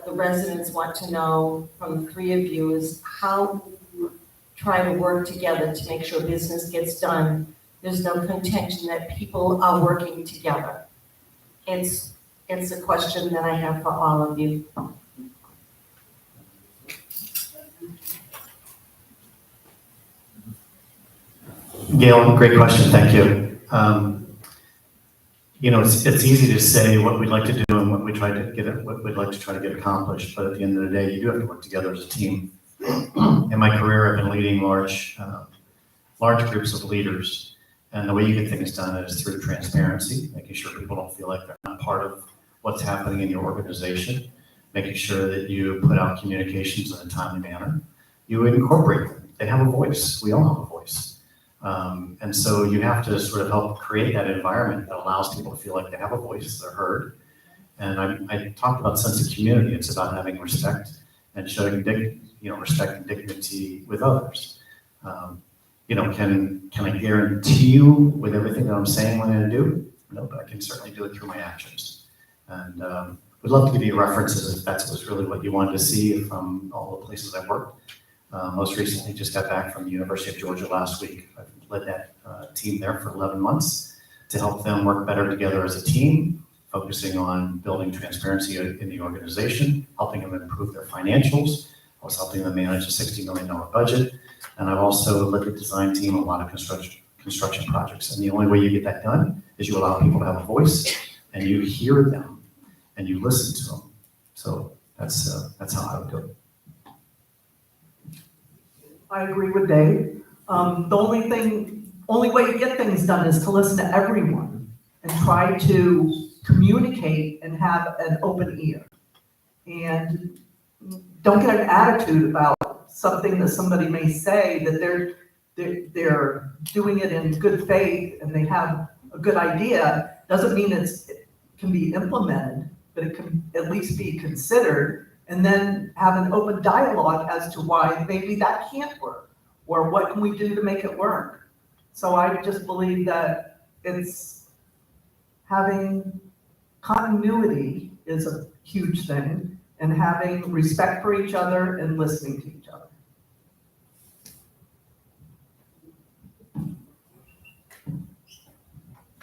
Speaker 7: the residents want to know from the three of you is how we try to work together to make sure business gets done. There's no contention that people are working together. It's a question that I have for all of you.
Speaker 13: Gail, great question. Thank you. It's easy to say what we'd like to do and what we'd like to try to get accomplished, but at the end of the day, you do have to work together as a team. In my career, I've been leading large groups of leaders, and the way you get things done is through transparency, making sure people don't feel like they're not part of what's happening in your organization, making sure that you put out communications in a timely manner. You incorporate them. They have a voice. We all have a voice. And so you have to sort of help create that environment that allows people to feel like they have a voice, they're heard. And I talked about sense of community. It's about having respect and showing respect and dignity with others. Can I guarantee you with everything that I'm saying what I'm going to do? No, but I can certainly do it through my actions. And we'd love to give you references if that was really what you wanted to see from all the places I've worked. Most recently, just got back from the University of Georgia last week. I've led that team there for 11 months to help them work better together as a team, focusing on building transparency in the organization, helping them improve their financials. I was helping them manage a $60 million budget. And I've also led the design team on a lot of construction projects. And the only way you get that done is you allow people to have a voice and you hear them and you listen to them. So that's how I would do it.
Speaker 9: I agree with Dave. The only way to get things done is to listen to everyone and try to communicate and have an open ear. And don't get an attitude about something that somebody may say that they're doing it in good faith and they have a good idea. Doesn't mean it can be implemented, but it can at least be considered. And then have an open dialogue as to why maybe that can't work, or what can we do to make it work. So I just believe that it's having continuity is a huge thing, and having respect for each other and listening to each other.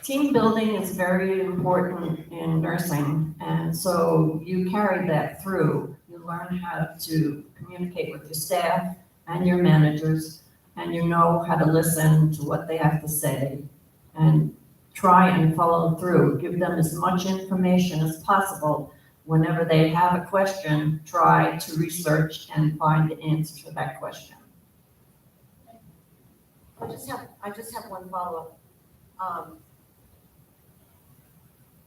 Speaker 14: Team building is very important in nursing, and so you carried that through. You learn how to communicate with your staff and your managers, and you know how to listen to what they have to say and try and follow through. Give them as much information as possible. Whenever they have a question, try to research and find the answer to that question.
Speaker 7: I just have one follow-up.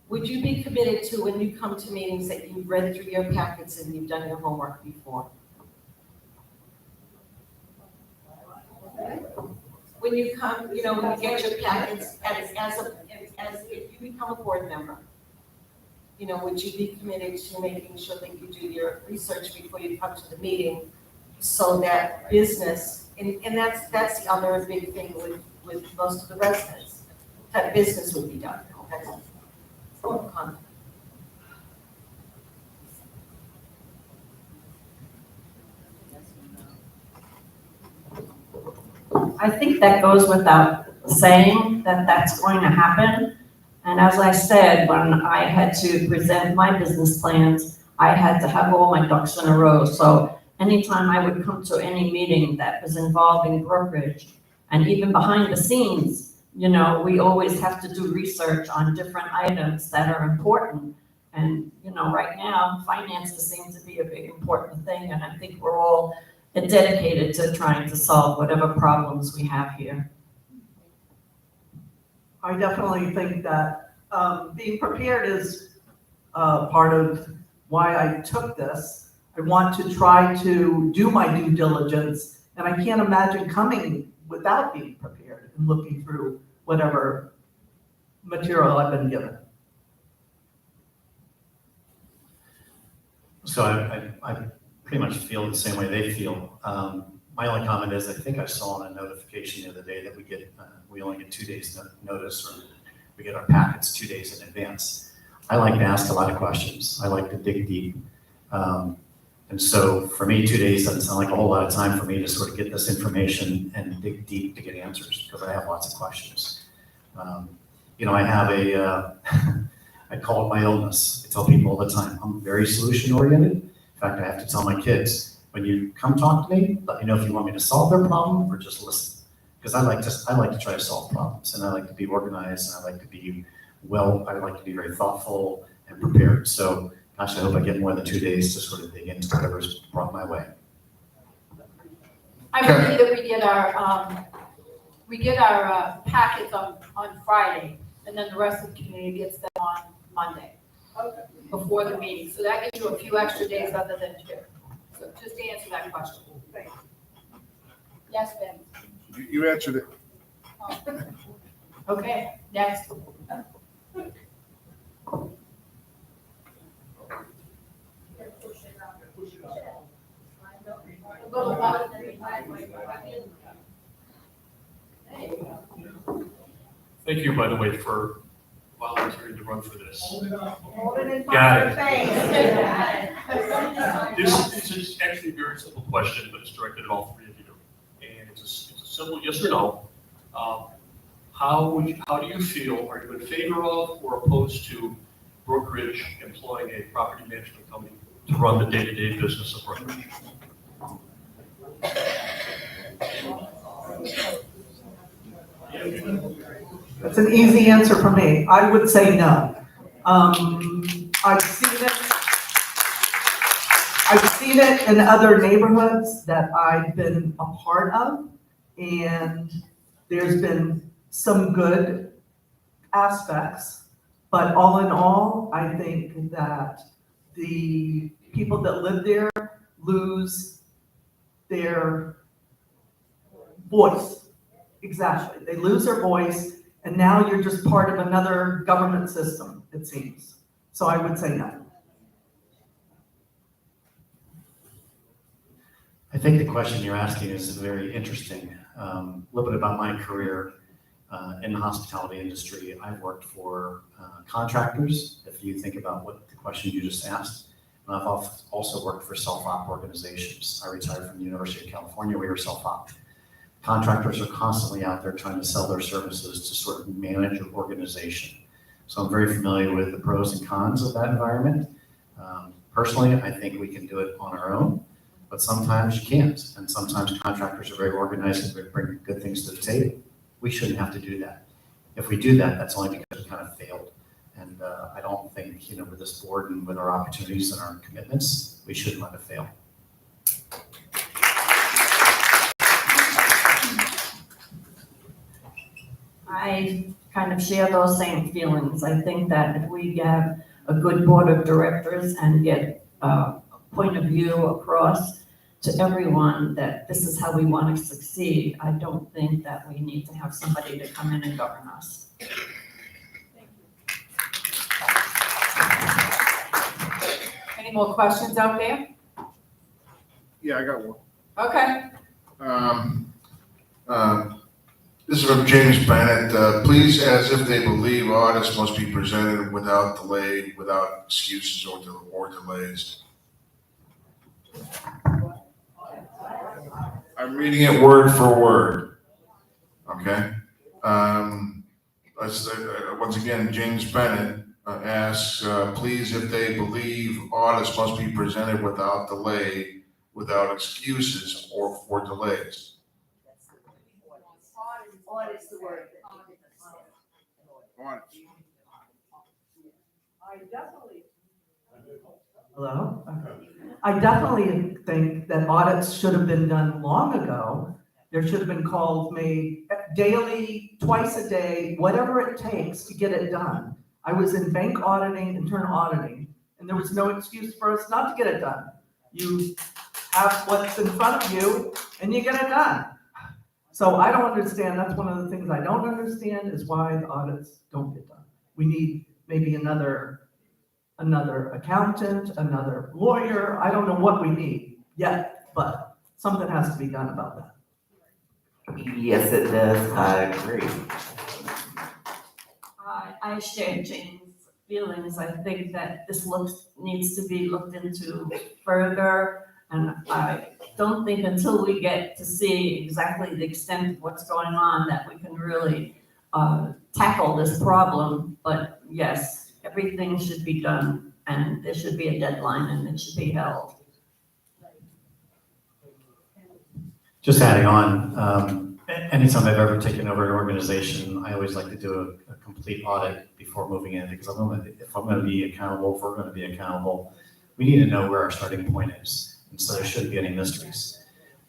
Speaker 14: would you be committed to, when you come to meetings, that you've read through your packets and you've done your homework before? When you come, you know, when you get your packets, as if you become a board member, you know, would you be committed to making sure that you do your research before you come to the meeting, so that business, and that's the other big thing with most of the residents, that business would be done. That's all. I think that goes without saying that that's going to happen. And as I said, when I had to present my business plans, I had to have all my ducks in a row. So anytime I would come to any meeting that was involving Brookridge, and even behind the scenes, you know, we always have to do research on different items that are important. And, you know, right now, finances seem to be a big important thing, and I think we're all dedicated to trying to solve whatever problems we have here.
Speaker 9: I definitely think that being prepared is part of why I took this. I want to try to do my due diligence, and I can't imagine coming without being prepared and looking through whatever material I've been given.
Speaker 13: So I pretty much feel the same way they feel. My only comment is I think I saw on a notification the other day that we only get 2 days notice, or we get our packets 2 days in advance. I like to ask a lot of questions. I like to dig deep. And so for me, 2 days doesn't sound like a whole lot of time for me to sort of get this information and dig deep to get answers, because I have lots of questions. You know, I have I call it my illness. I tell people all the time, I'm very solution oriented. In fact, I have to tell my kids, when you come talk to me, let me know if you want me to solve their problem or just listen. Because I like to try to solve problems, and I like to be organized, and I like to be very thoughtful and prepared. So gosh, I hope I get more than 2 days to sort of dig into whatever's brought my way.
Speaker 1: I believe that we get our packets on Friday, and then the rest of the community gets them on Monday, before the meeting. So that gives you a few extra days other than 2. So just to answer that question. Yes, Ben?
Speaker 5: You answered it.
Speaker 1: Okay, next.
Speaker 11: Thank you, by the way, for volunteering to run for this.
Speaker 12: Hold it in
Speaker 11: Got
Speaker 12: front
Speaker 11: it.
Speaker 12: of your face.
Speaker 11: This is actually a very simple question, but it's directed at all 3 of you. And it's a simple yes or no. How do you feel? Are you in favor of or opposed to Brookridge employing a property management company to run the day-to-day business of Brookridge?
Speaker 9: That's an easy answer for me. I would say no. I've seen it in other neighborhoods that I've been a part of, and there's been some good aspects, but all in all, I think that the people that live there lose their voice. Exactly. They lose their voice, and now you're just part of another government system, it seems. So I would say no.
Speaker 13: I think the question you're asking is very interesting. A little bit about my career in the hospitality industry. I've worked for contractors, if you think about what the question you just asked. And I've also worked for self-op organizations. I retired from the University of California. We were self-op. Contractors are constantly out there trying to sell their services to sort of manage an organization. So I'm very familiar with the pros and cons of that environment. Personally, I think we can do it on our own, but sometimes you can't. And sometimes contractors are very organized and bring good things to the table. We shouldn't have to do that. If we do that, that's only because we kind of failed. And I don't think, with this board and with our opportunities and our commitments, we shouldn't let it fail.
Speaker 14: I kind of share those same feelings. I think that if we have a good board of directors and get a point of view across to everyone that this is how we want to succeed, I don't think that we need to have somebody to come in and govern us.
Speaker 1: Any more questions out there?
Speaker 5: Yeah, I got one.
Speaker 1: Okay.
Speaker 10: This is from James Bennett. Please, as if they believe audits must be presented without delay, without excuses or delays. I'm reading it word for word. Okay. Once again, James Bennett asks, please, if they believe audits must be presented without delay, without excuses or delays.
Speaker 12: Audit's the word.
Speaker 5: Audits.
Speaker 9: Hello? Okay. I definitely think that audits should have been done long ago. There should have been calls made daily, twice a day, whatever it takes to get it done. I was in bank auditing, internal auditing, and there was no excuse for us not to get it done. You have what's in front of you and you get it done. So I don't understand, that's one of the things I don't understand is why the audits don't get done. We need maybe another accountant, another lawyer, I don't know what we need yet, but something has to be done about that.
Speaker 2: Yes, it does, I agree.
Speaker 14: I share Jane's feelings. I think that this needs to be looked into further. And I don't think until we get to see exactly the extent of what's going on that we can really tackle this problem. But yes, everything should be done and there should be a deadline and it should be held.
Speaker 13: Just adding on, anytime I've ever taken over an organization, I always like to do a complete audit before moving in because if I'm going to be accountable, if we're going to be accountable, we need to know where our starting point is. And so there shouldn't be any mysteries.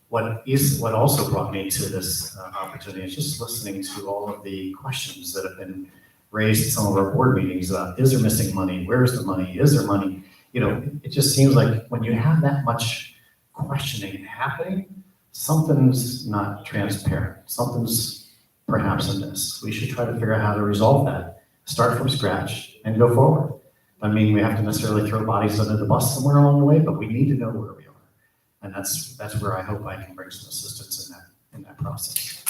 Speaker 13: What also brought me to this opportunity is just listening to all of the questions that have been raised at some of our board meetings about, is there missing money? Where's the money? Is there money? You know, it just seems like when you have that much questioning happening, something's not transparent. Something's perhaps amiss. We should try to figure out how to resolve that, start from scratch and go forward. I mean, we have to necessarily throw bodies under the bus somewhere along the way, but we need to know where we are. And that's where I hope I can bring some assistance in that process.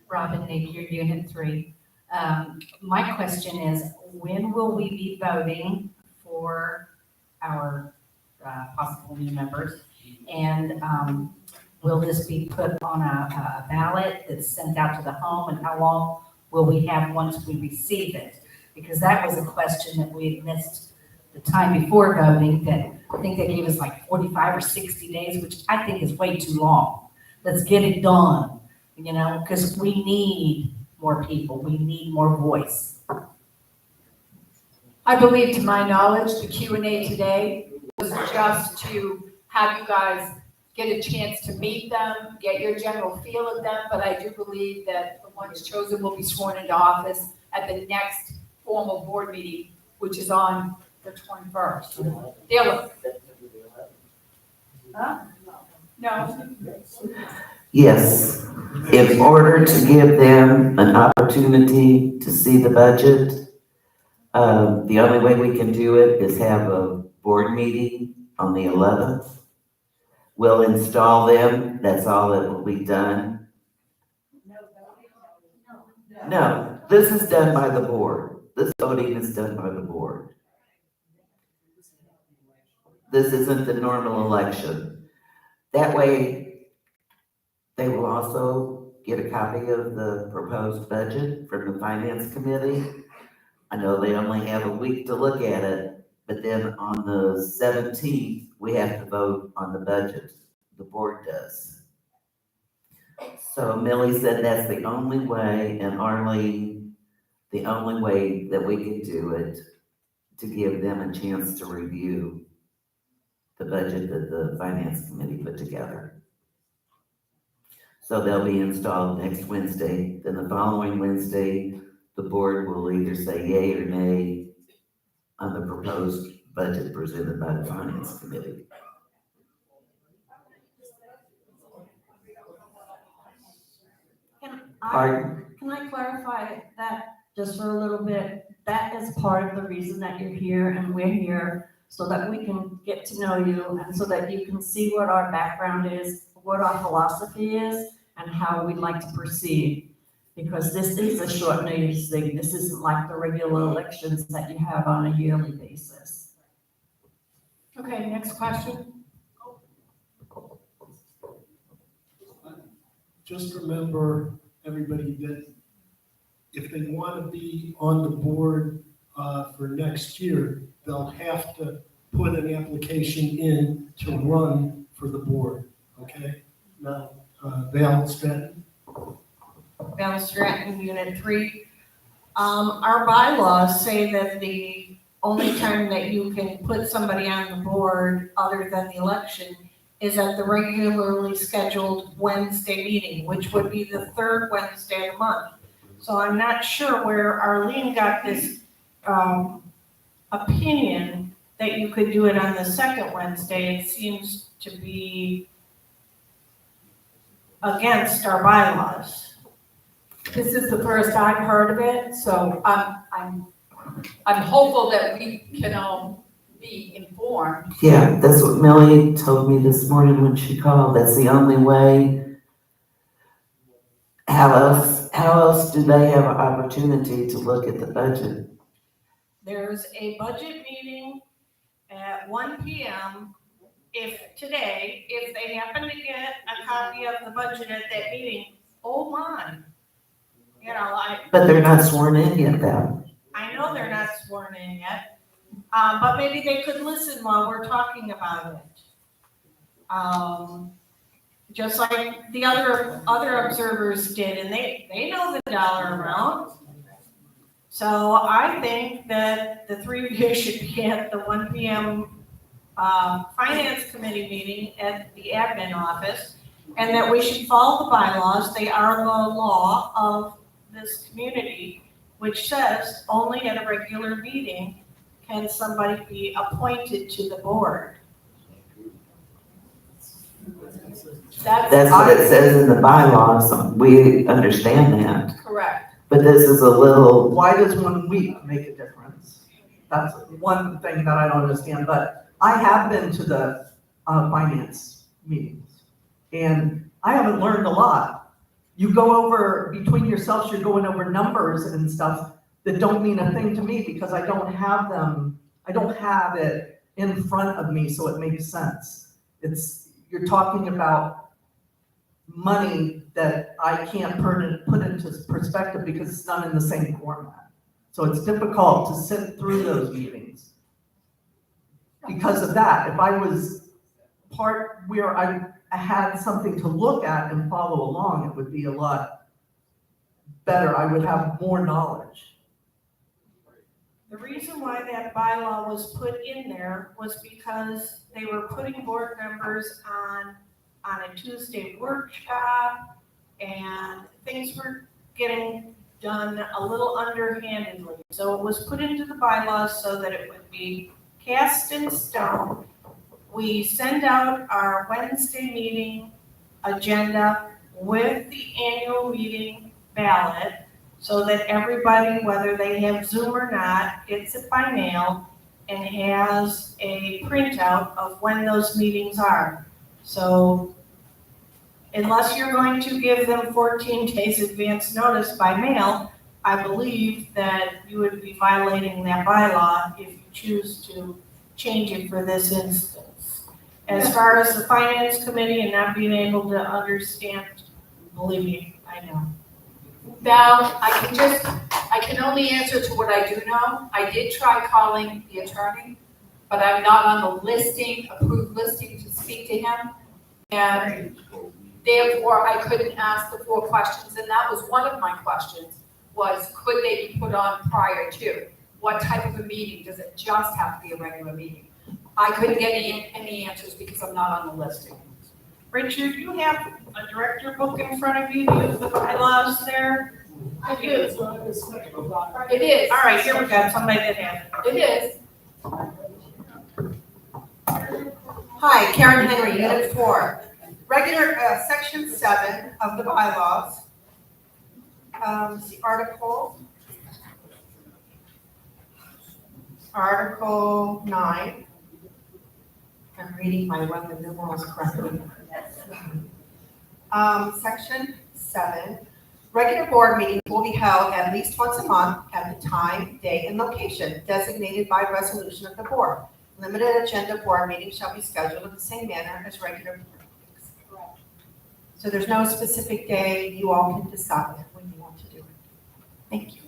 Speaker 6: Robin Napier, Unit 3. My question is, when will we be voting for our possible new members? And will this be put on a ballot that's sent out to the home? And how long will we have once we receive it? Because that was a question that we had missed the time before voting, that I think they gave us like 45 or 60 days, which I think is way too long. Let's get it done, you know, because we need more people. We need more voice.
Speaker 1: I believe, to my knowledge, the Q&A today was just to have you guys get a chance to meet them, get your general feel of them, but I do believe that the ones chosen will be sworn into office at the next formal board meeting, which is on the 21st. Huh? No.
Speaker 2: Yes, in order to give them an opportunity to see the budget, the only way we can do it is have a board meeting on the 11th. We'll install them, that's all that will be done. No, this is done by the board. This voting is done by the board. This isn't the normal election. That way, they will also get a copy of the proposed budget from the finance committee. I know they only have a week to look at it, but then on the 17th, we have to vote on the budget. The board does. So Millie said that's the only way, and Arlene, the only way that we can do it to give them a chance to review the budget that the finance committee put together. So they'll be installed next Wednesday. Then the following Wednesday, the board will either say yay or nay on the proposed budget presented by the finance committee. Pardon?
Speaker 14: Can I clarify that just for a little bit? That is part of the reason that you're here and we're here, so that we can get to know you and so that you can see what our background is, what our philosophy is, and how we'd like to proceed. Because this is a short notice thing. This isn't like the regular elections that you have on a yearly basis.
Speaker 1: Okay, next question.
Speaker 4: Just remember, everybody, that if they want to be on the board for next year, they'll have to put an application in to run for the board, okay? Now, Val Stratton.
Speaker 12: Val Stratton, Unit 3. Our bylaws say that the only time that you can put somebody on the board other than the election is at the regularly scheduled Wednesday meeting, which would be the third Wednesday of the month. So I'm not sure where Arlene got this opinion that you could do it on the second Wednesday. It seems to be against our bylaws.
Speaker 1: This is the first I've heard of it, so I'm hopeful that we can all be informed.
Speaker 2: Yeah, that's what Millie told me this morning when she called. That's the only way. How else do they have an opportunity to look at the budget?
Speaker 12: There's a budget meeting at 1 p.m. If they happen to get a copy of the budget at that meeting, oh my. You know,
Speaker 2: But they're not sworn in yet, though.
Speaker 12: I know they're not sworn in yet, but maybe they could listen while we're talking about it. Just like the other observers did, and they know the dollar amount. So I think that the three of you should be at the 1 p.m. Finance Committee meeting at the admin office, and that we should follow the bylaws. They are the law of this community, which says only at a regular meeting can somebody be appointed to the board.
Speaker 2: That's what it says in the bylaws. We understand that.
Speaker 1: Correct.
Speaker 2: But this is a little,
Speaker 9: Why does 1 week make a difference? That's one thing that I don't understand, but I have been to the finance meetings, and I haven't learned a lot. You go over, between yourselves, you're going over numbers and stuff that don't mean a thing to me because I don't have them, I don't have it in front of me, so it makes sense. You're talking about money that I can't put into perspective because it's not in the same format. So it's difficult to sit through those meetings. Because of that, if I was part where I had something to look at and follow along, it would be a lot better. I would have more knowledge.
Speaker 12: The reason why that bylaw was put in there was because they were putting board members on a Tuesday workshop, and things were getting done a little underhandedly. So it was put into the bylaws so that it would be cast in stone. We send out our Wednesday meeting agenda with the annual meeting ballot so that everybody, whether they have Zoom or not, gets it by mail and has a printout of when those meetings are. So unless you're going to give them 14 days advance notice by mail, I believe that you would be violating that bylaw if you choose to change it for this instance. As far as the finance committee and not being able to understand, believe me, I know.
Speaker 1: Val, I can only answer to what I do know. I did try calling the attorney, but I'm not on the approved listing to speak to him. And therefore, I couldn't ask the 4 questions, and that was one of my questions, was could they be put on prior to? What type of a meeting? Does it just have to be a regular meeting? I couldn't get any answers because I'm not on the listing.
Speaker 12: Richard, you have a director book in front of you? Do you have the bylaws there?
Speaker 1: I do. It is.
Speaker 12: All right, here we go, somebody that has it.
Speaker 1: It is.
Speaker 15: Hi, Karen Henry, Unit 4. Regular, Section 7 of the bylaws. The Article 9. I'm reading my Roman numerals correctly. Section 7. Regular board meetings will be held at least once a month at the time, date, and location designated by resolution of the board. Limited agenda board meetings shall be scheduled in the same manner as regular board meetings. So there's no specific day, you all can decide when you want to do it. Thank you.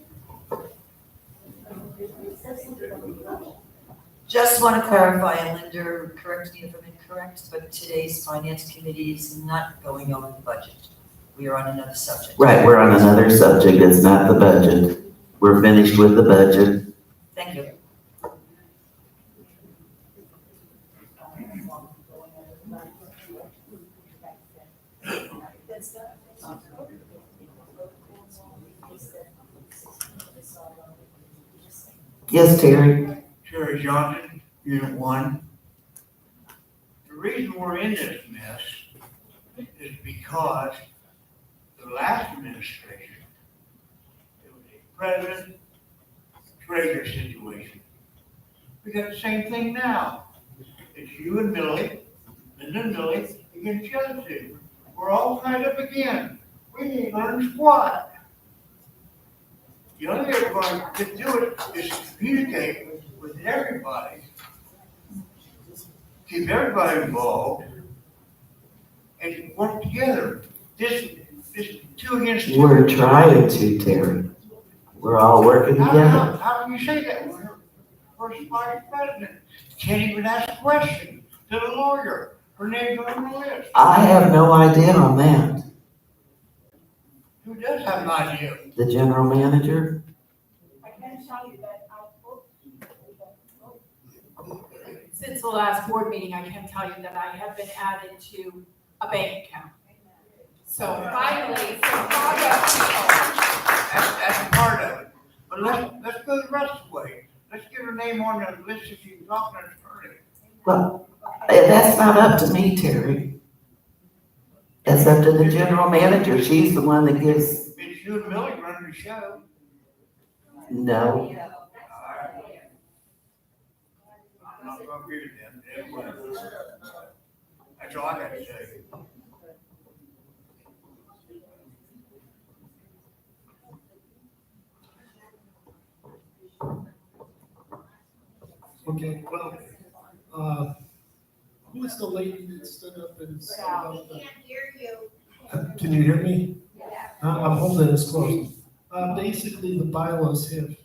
Speaker 7: Just want to clarify, and Linda, correct me if I'm incorrect, but today's finance committee is not going over the budget. We are on another subject.
Speaker 2: Right, we're on another subject, it's not the budget. We're finished with the budget.
Speaker 7: Thank you.
Speaker 2: Yes, Terry?
Speaker 16: Terry Johnson, Unit 1. The reason we're in this mess is because the last administration, it was a president treasurer situation. We got the same thing now. It's you and Millie, Linda and Millie against the other two. We're all tied up again. We ain't learned squat. The only way we're going to do it is to communicate with everybody, keep everybody involved, and work together. This 2 against 2.
Speaker 2: We're trying to, Terry. We're all working together.
Speaker 16: How can you say that when her first vice president can't even ask a question to the lawyer? Her name's on the list.
Speaker 2: I have no idea on that.
Speaker 16: Who does have an idea?
Speaker 2: The general manager?
Speaker 1: I can tell you that since the last board meeting, I can tell you that I have been added to a bank account. So finally,
Speaker 16: That's part of it. But let's go the rest of the way. Let's get her name on the list if you can talk to her.
Speaker 2: Well, that's not up to me, Terry. That's up to the general manager. She's the one that gives,
Speaker 16: It's you and Millie running the show.
Speaker 2: no.
Speaker 16: I'm not gonna agree with them. That's all I got to say.
Speaker 4: Okay, well, who was the lady that stood up and said about the?
Speaker 12: hear you.
Speaker 4: Can you hear me? I'm holding this close. Basically, the bylaws have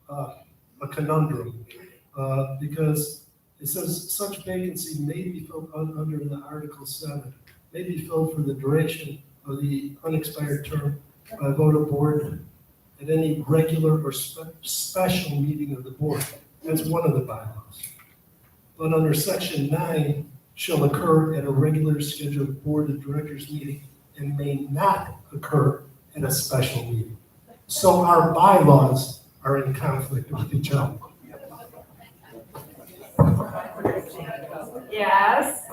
Speaker 4: a conundrum, because it says such vacancy may be filled under the Article 7, may be filled for the duration of the unexpired term by vote of board at any regular or special meeting of the board. That's one of the bylaws. But under Section 9, shall occur at a regular scheduled board of directors meeting and may not occur at a special meeting. So our bylaws are in conflict with each other.
Speaker 1: yes.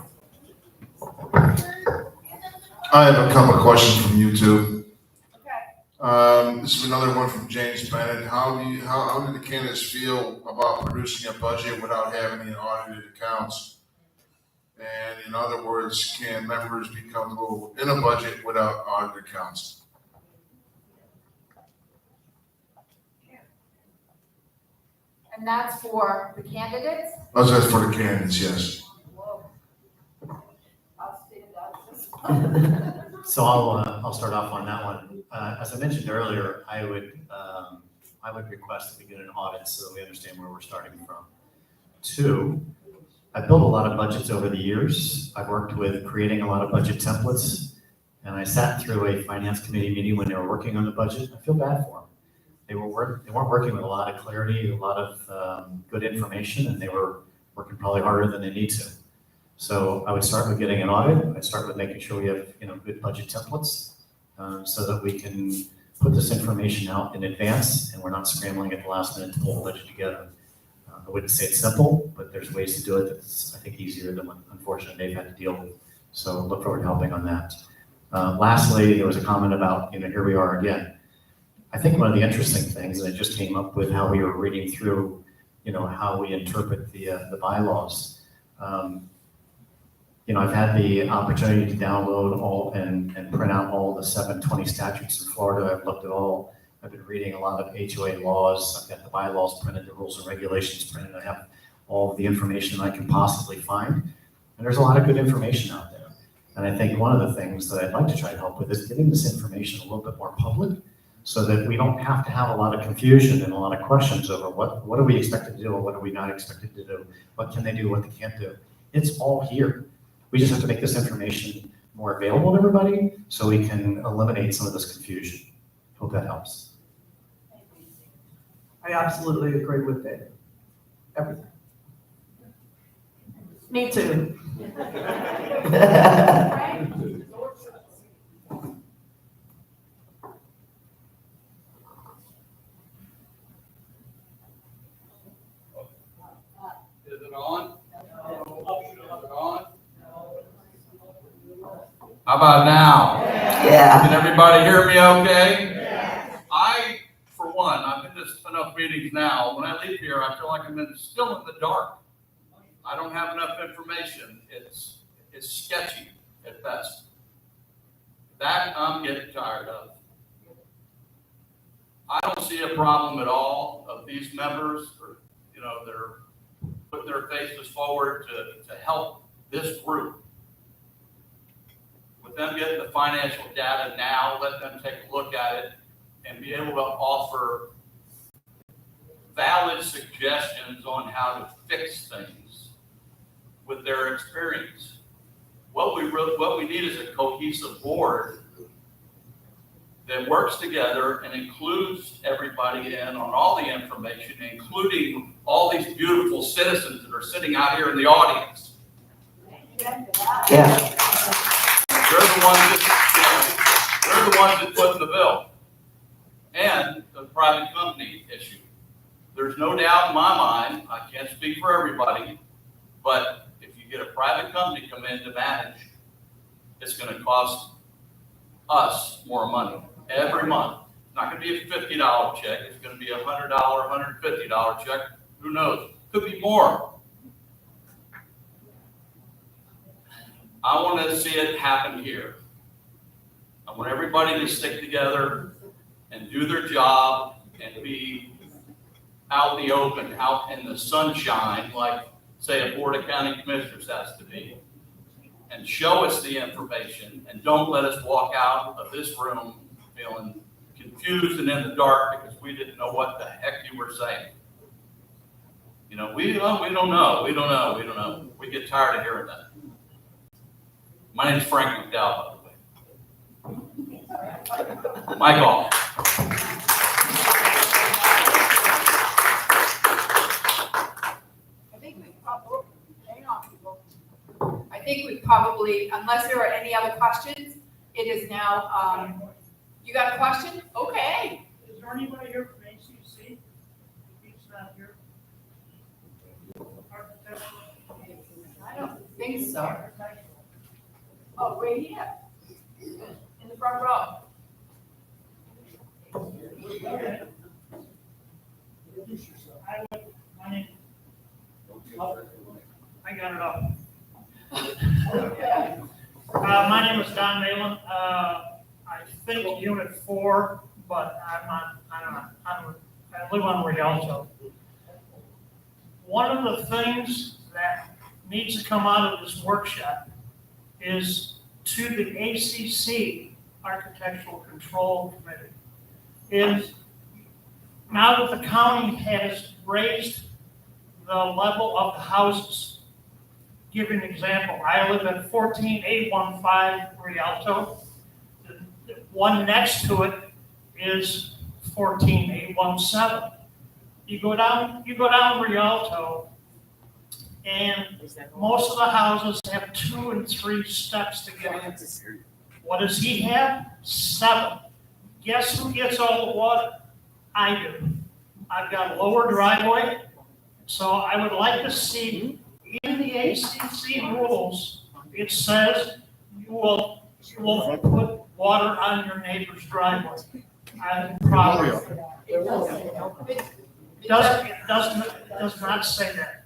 Speaker 10: I have a couple of questions from you two. This is another one from James Bennett. How do the candidates feel about producing a budget without having the audited accounts? And in other words, can members be comfortable in a budget without audited accounts?
Speaker 1: And that's for the candidates?
Speaker 10: Oh, that's for the candidates, yes.
Speaker 13: So I'll start off on that one. As I mentioned earlier, I would request that we get an audit so that we understand where we're starting from. 2, I've built a lot of budgets over the years. I've worked with creating a lot of budget templates, and I sat through a finance committee meeting when they were working on the budget. I feel bad for them. They weren't working with a lot of clarity, a lot of good information, and they were working probably harder than they need to. So I would start with getting an audit. I'd start with making sure we have, good budget templates, so that we can put this information out in advance and we're not scrambling at the last minute to pull the budget together. I wouldn't say it's simple, but there's ways to do it that's, I think, easier than what unfortunately they've had to deal with. So look forward to helping on that. Lastly, there was a comment about, here we are again. I think one of the interesting things, and it just came up with how we were reading through, how we interpret the bylaws. I've had the opportunity to download all and print out all the 720 statutes in Florida. I've looked at all. I've been reading a lot of HOA laws. I've got the bylaws printed, the rules and regulations printed. I have all of the information I can possibly find. And there's a lot of good information out there. And I think one of the things that I'd like to try to help with is getting this information a little bit more public so that we don't have to have a lot of confusion and a lot of questions over what are we expected to do and what are we not expected to do? What can they do, what they can't do? It's all here. We just have to make this information more available to everybody so we can eliminate some of this confusion. Hope that helps.
Speaker 9: I absolutely agree with David. Everything.
Speaker 14: Me too.
Speaker 17: Is it on? Is it on? How about now?
Speaker 2: Yeah.
Speaker 17: Can everybody hear me okay? I, for one, I've been to enough meetings now. When I leave here, I feel like I'm still in the dark. I don't have enough information. It's sketchy at best. That I'm getting tired of. I don't see a problem at all of these members, or they're putting their faces forward to help this group. With them getting the financial data now, let them take a look at it and be able to offer valid suggestions on how to fix things with their experience. What we need is a cohesive board that works together and includes everybody in on all the information, including all these beautiful citizens that are sitting out here in the audience.
Speaker 2: Yeah.
Speaker 17: They're the ones that foot the bill. And the private company issue. There's no doubt in my mind, I can't speak for everybody, but if you get a private company come in to manage, it's going to cost us more money every month. It's not going to be a $50 check. It's going to be a $100, $150 check. Who knows? Could be more. I want to see it happen here. I want everybody to stick together and do their job and be out in the open, out in the sunshine, like, say, a Board of County Commissioners has to be. And show us the information, and don't let us walk out of this room feeling confused and in the dark because we didn't know what the heck you were saying. We don't know. We get tired of hearing that. My name's Frank McDowell, by the way. My call.
Speaker 1: I think we probably, unless there are any other questions, it is now, you got a question? Okay.
Speaker 18: Is there anybody here from ACC? He's not here.
Speaker 1: I don't think so. Oh, right here, in the front row.
Speaker 18: I got it up. My name is Don Malin. I think Unit 4, but I'm not, I don't know. I live on Rialto. One of the things that needs to come out of this workshop is to the ACC, Architectural Control Committee, is now that the county has raised the level of the houses. Give you an example. I live at 14815 Rialto. The one next to it is 14817. You go down Rialto, And most of the houses have 2 and 3 steps to get in. What does he have? 7. Guess who gets all the water? I do. I've got a lower driveway, so I would like to see in the ACC rules, it says you will put water on your neighbor's driveway. I'm proud of it. Does not say that.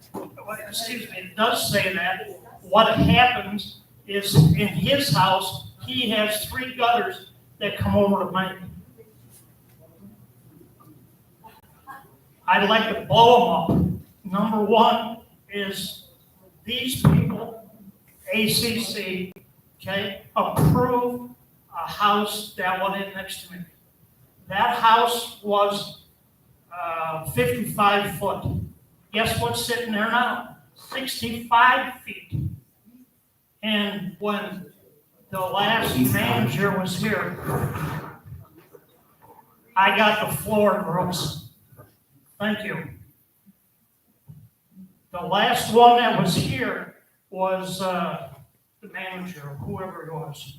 Speaker 18: Excuse me, it does say that. What happens is in his house, he has 3 gutters that come over to mine. I'd like to blow them up. Number 1 is these people, ACC, okay, approve a house that went in next to me. That house was 55 foot. Guess what's sitting there now? 65 feet. And when the last manager was here, I got the floor, Brooks. Thank you. The last one that was here was the manager, whoever it was.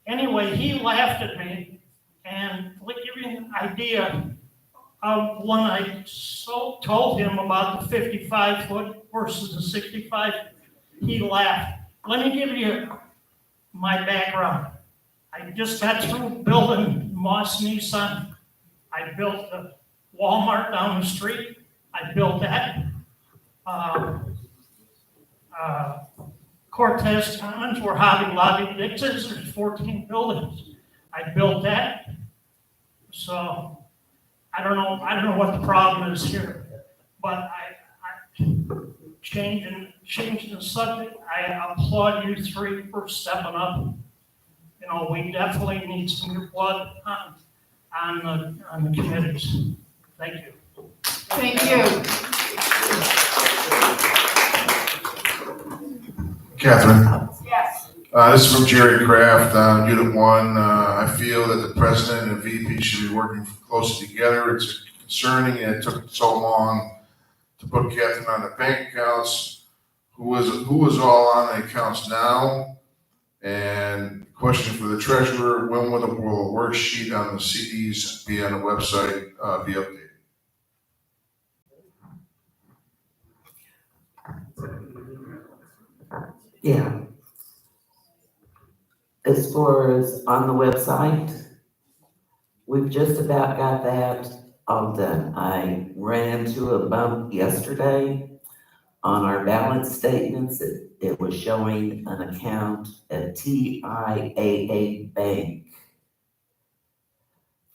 Speaker 18: Anyway, he laughed at me, and to give you an idea of when I told him about the 55 foot versus the 65, he laughed. Let me give you my background. I just got through building Moss Nissan. I built the Walmart down the street. I built that. Cortez Commons, where Hobby Lobby Dixon's, there's 14 buildings. I built that. So I don't know what the problem is here, but I changing the subject. I applaud you 3 for stepping up. You know, we definitely need some new blood on the committees. Thank you.
Speaker 1: Thank you.
Speaker 10: Catherine,
Speaker 1: Yes.
Speaker 10: this is from Jerry Kraft, Unit 1. I feel that the president and VP should be working closely together. It's concerning and it took so long to put Catherine on the bank accounts. Who is all on the accounts now? And question for the treasurer, when will the worksheet on the CDs be on the website, be updated?
Speaker 2: Yeah. As far as on the website, we've just about got that all done. I ran into a bump yesterday on our balance statements. It was showing an account at TIAA Bank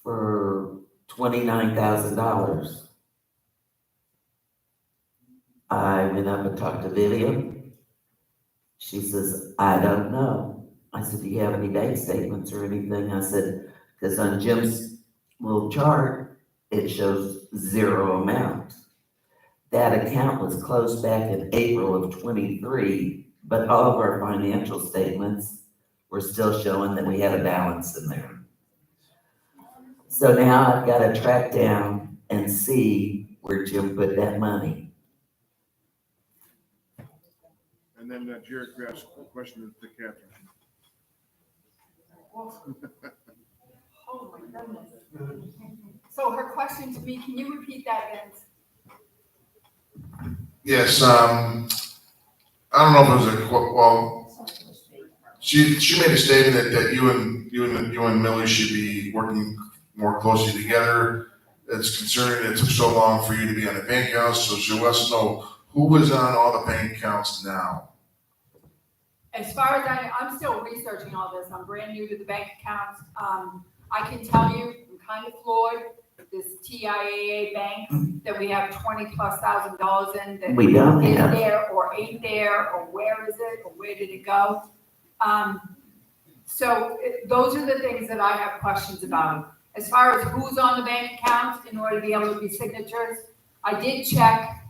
Speaker 2: for $29,000. I went up and talked to Vivian. She says, I don't know. I said, do you have any bank statements or anything? I said, because on Jim's little chart, it shows 0 amount. That account was closed back in April of 23, but all of our financial statements were still showing that we had a balance in there. So now I've got to track down and see where Jim put that money.
Speaker 5: And then Jared asked a question to Catherine.
Speaker 1: Oh my goodness. So her question to me, can you repeat that again?
Speaker 10: Yes, I don't know if it was well, she made a statement that you and Millie should be working more closely together. It's concerning it took so long for you to be on the bank accounts, so she wants to know who is on all the bank accounts now.
Speaker 1: As far as I'm still researching all this. I'm brand new to the bank accounts. I can tell you, I'm kind of floored. This TIAA bank that we have $20,000+ in that
Speaker 2: We don't
Speaker 1: is
Speaker 2: have.
Speaker 1: there or ain't there, or where is it, or where did it go? Those are the things that I have questions about. As far as who's on the bank accounts in order to be able to be signatures, I did check,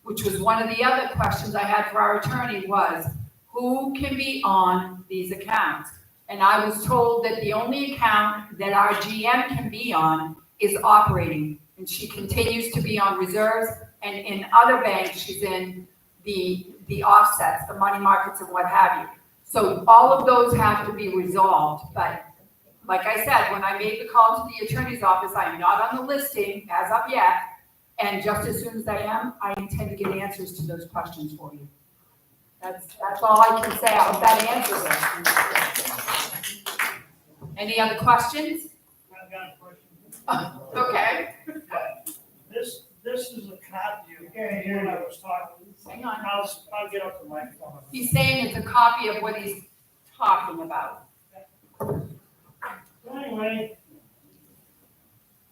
Speaker 1: which was one of the other questions I had for our attorney was, who can be on these accounts? And I was told that the only account that our GM can be on is operating, and she continues to be on reserves, and in other banks she's in, the offsets, the money markets and what have you. So all of those have to be resolved, but like I said, when I made the call to the attorney's office, I am not on the listing as of yet. And just as soon as I am, I intend to get answers to those questions for you. That's all I can say. I hope that answers it. Any other questions?
Speaker 18: I've got a question.
Speaker 1: Okay.
Speaker 18: This is a copy of what I was talking.
Speaker 1: Hang on.
Speaker 18: I'll get up the microphone.
Speaker 1: He's saying it's a copy of what he's talking about.
Speaker 18: Anyway,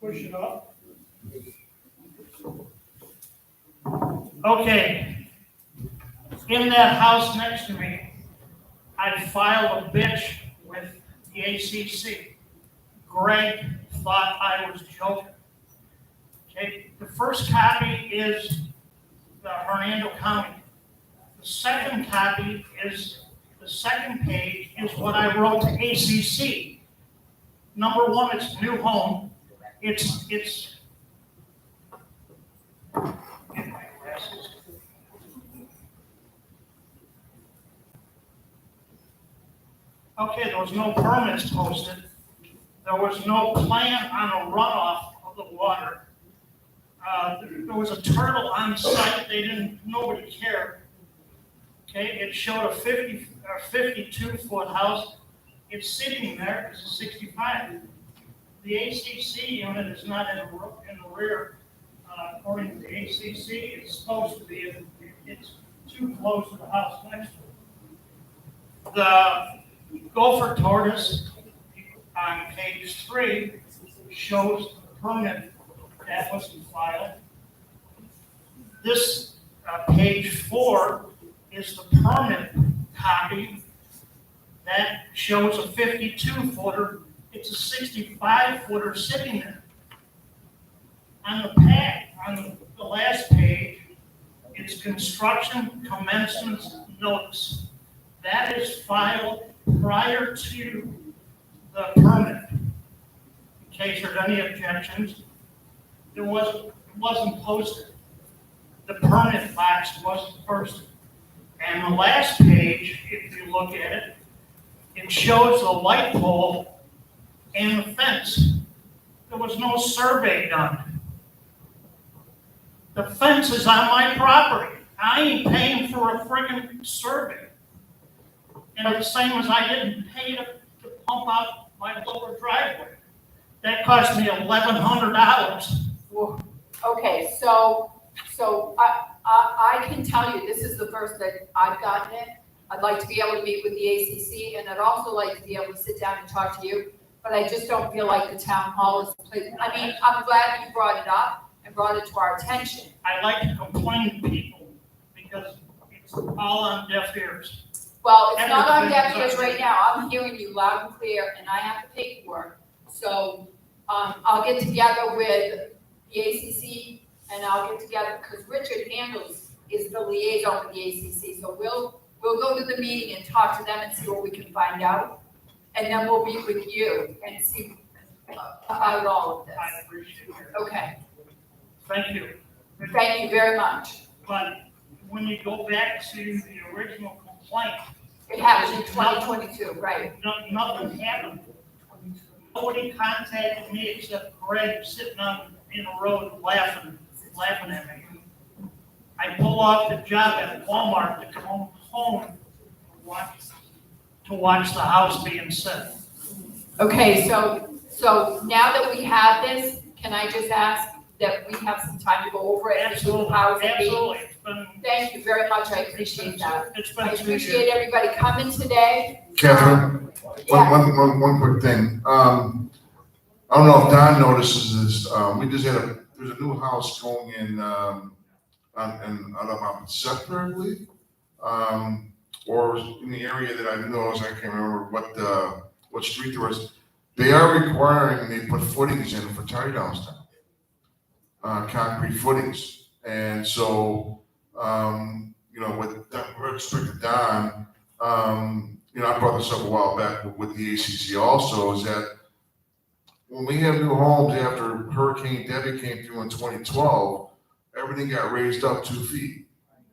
Speaker 18: push it up. Okay. In that house next to me, I filed a bitch with the ACC. Greg thought I was joking. Okay, the first copy is the Hernando County. The second copy is, the second page is what I wrote to ACC. Number one, it's new home. It's. Okay, there was no permits posted. There was no plan on a runoff of the water. There was a turtle on site. Nobody cared. Okay, it showed a 52-foot house. It's sitting there as a 65. The ACC unit is not in the rear. According to the ACC, it's supposed to be. It's too close to the house next to it. The gopher tortoise on page 3 shows the permit that wasn't filed. This page 4 is the permit copy that shows a 52-footer. It's a 65-footer sitting there. On the last page, it's construction commencement notice. That is filed prior to the permit. In case there's any objections, it wasn't posted. The permit box wasn't posted. And the last page, if you look at it, it shows the light pole and the fence. There was no survey done. The fence is on my property. I ain't paying for a friggin' survey. And the same as I didn't pay to pump out my lower driveway. That cost me $1,100.
Speaker 1: Well, okay, so I can tell you, this is the first that I've gotten it. I'd like to be able to meet with the ACC, and I'd also like to be able to sit down and talk to you, but I just don't feel like the town hall is the place. I mean, I'm glad you brought it up and brought it to our attention.
Speaker 18: I like to complain to people because it's all on deaf ears.
Speaker 1: Well, it's not on deaf ears right now. I'm hearing you loud and clear, and I have the paperwork. So I'll get together with the ACC, and I'll get together, because Richard is the liaison with the ACC. So we'll go to the meeting and talk to them and see what we can find out. And then we'll meet with you and see about all of this.
Speaker 18: I appreciate it.
Speaker 1: Okay,
Speaker 18: Thank you.
Speaker 1: thank you very much.
Speaker 18: But when you go back to the original complaint,
Speaker 1: It happened in 2022, right?
Speaker 18: nothing happened. Nobody contacted me except Greg sitting in the road laughing at me. I pull off the job at Walmart to come home to watch the house being set.
Speaker 1: Okay, so now that we have this, can I just ask that we have some time to go over it?
Speaker 18: Absolutely, absolutely.
Speaker 1: Thank you very much, I appreciate that.
Speaker 18: It's been
Speaker 1: I
Speaker 18: 2
Speaker 1: appreciate
Speaker 18: years.
Speaker 1: everybody coming today.
Speaker 10: Catherine,
Speaker 1: Yeah.
Speaker 10: one quick thing. I don't know if Don notices this, we just there's a new house going in, on Scepter, I believe. Or in the area that I know, I can't remember what street there was. They are requiring, they put footings in for tie downs now. Concrete footings. And so, with respect to Don, I brought this up a while back with the ACC also, is that when we have new homes after Hurricane Debbie came through in 2012, everything got raised up 2 feet,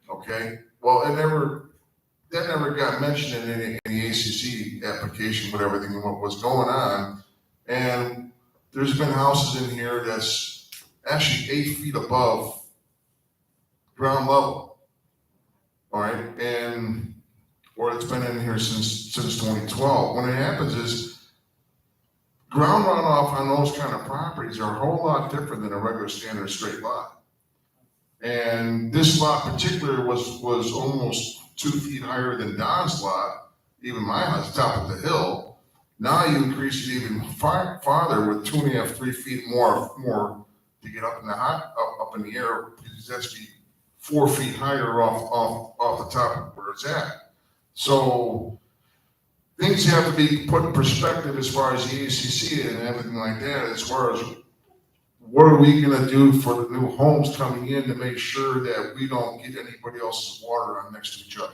Speaker 10: okay? well, that never got mentioned in the ACC application, with everything what was going on. And there's been houses in here that's actually 8 feet above ground level. All right, or it's been in here since 2012. When it happens is ground runoff on those kind of properties are a whole lot different than a regular standard straight lot. And this lot particular was almost 2 feet higher than Don's lot, even my house, top of the hill. Now you increase it even farther with 2.5, 3 feet more to get up in the air, because that's be 4 feet higher off the top of where it's at. So things have to be put in perspective as far as the ACC and everything like that, as far as what are we gonna do for the new homes coming in to make sure that we don't get anybody else's water on next to each other.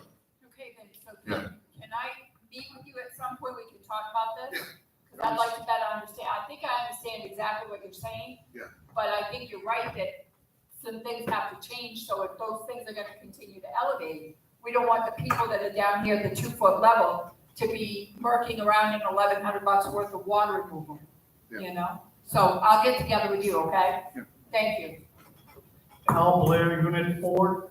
Speaker 1: Okay, then, so
Speaker 10: Yeah.
Speaker 1: can I meet with you at some point, we can talk about this?
Speaker 10: Yeah.
Speaker 1: Because I'd like to better understand, I think I understand exactly what you're saying.
Speaker 10: Yeah.
Speaker 1: But I think you're right that some things have to change, so if those things are gonna continue to elevate, we don't want the people that are down here at the 2-foot level to be murking around in $1,100 worth of water removal, you know? So I'll get together with you, okay?
Speaker 5: Yeah.
Speaker 1: Thank you.
Speaker 18: Al Blair, Unit 4.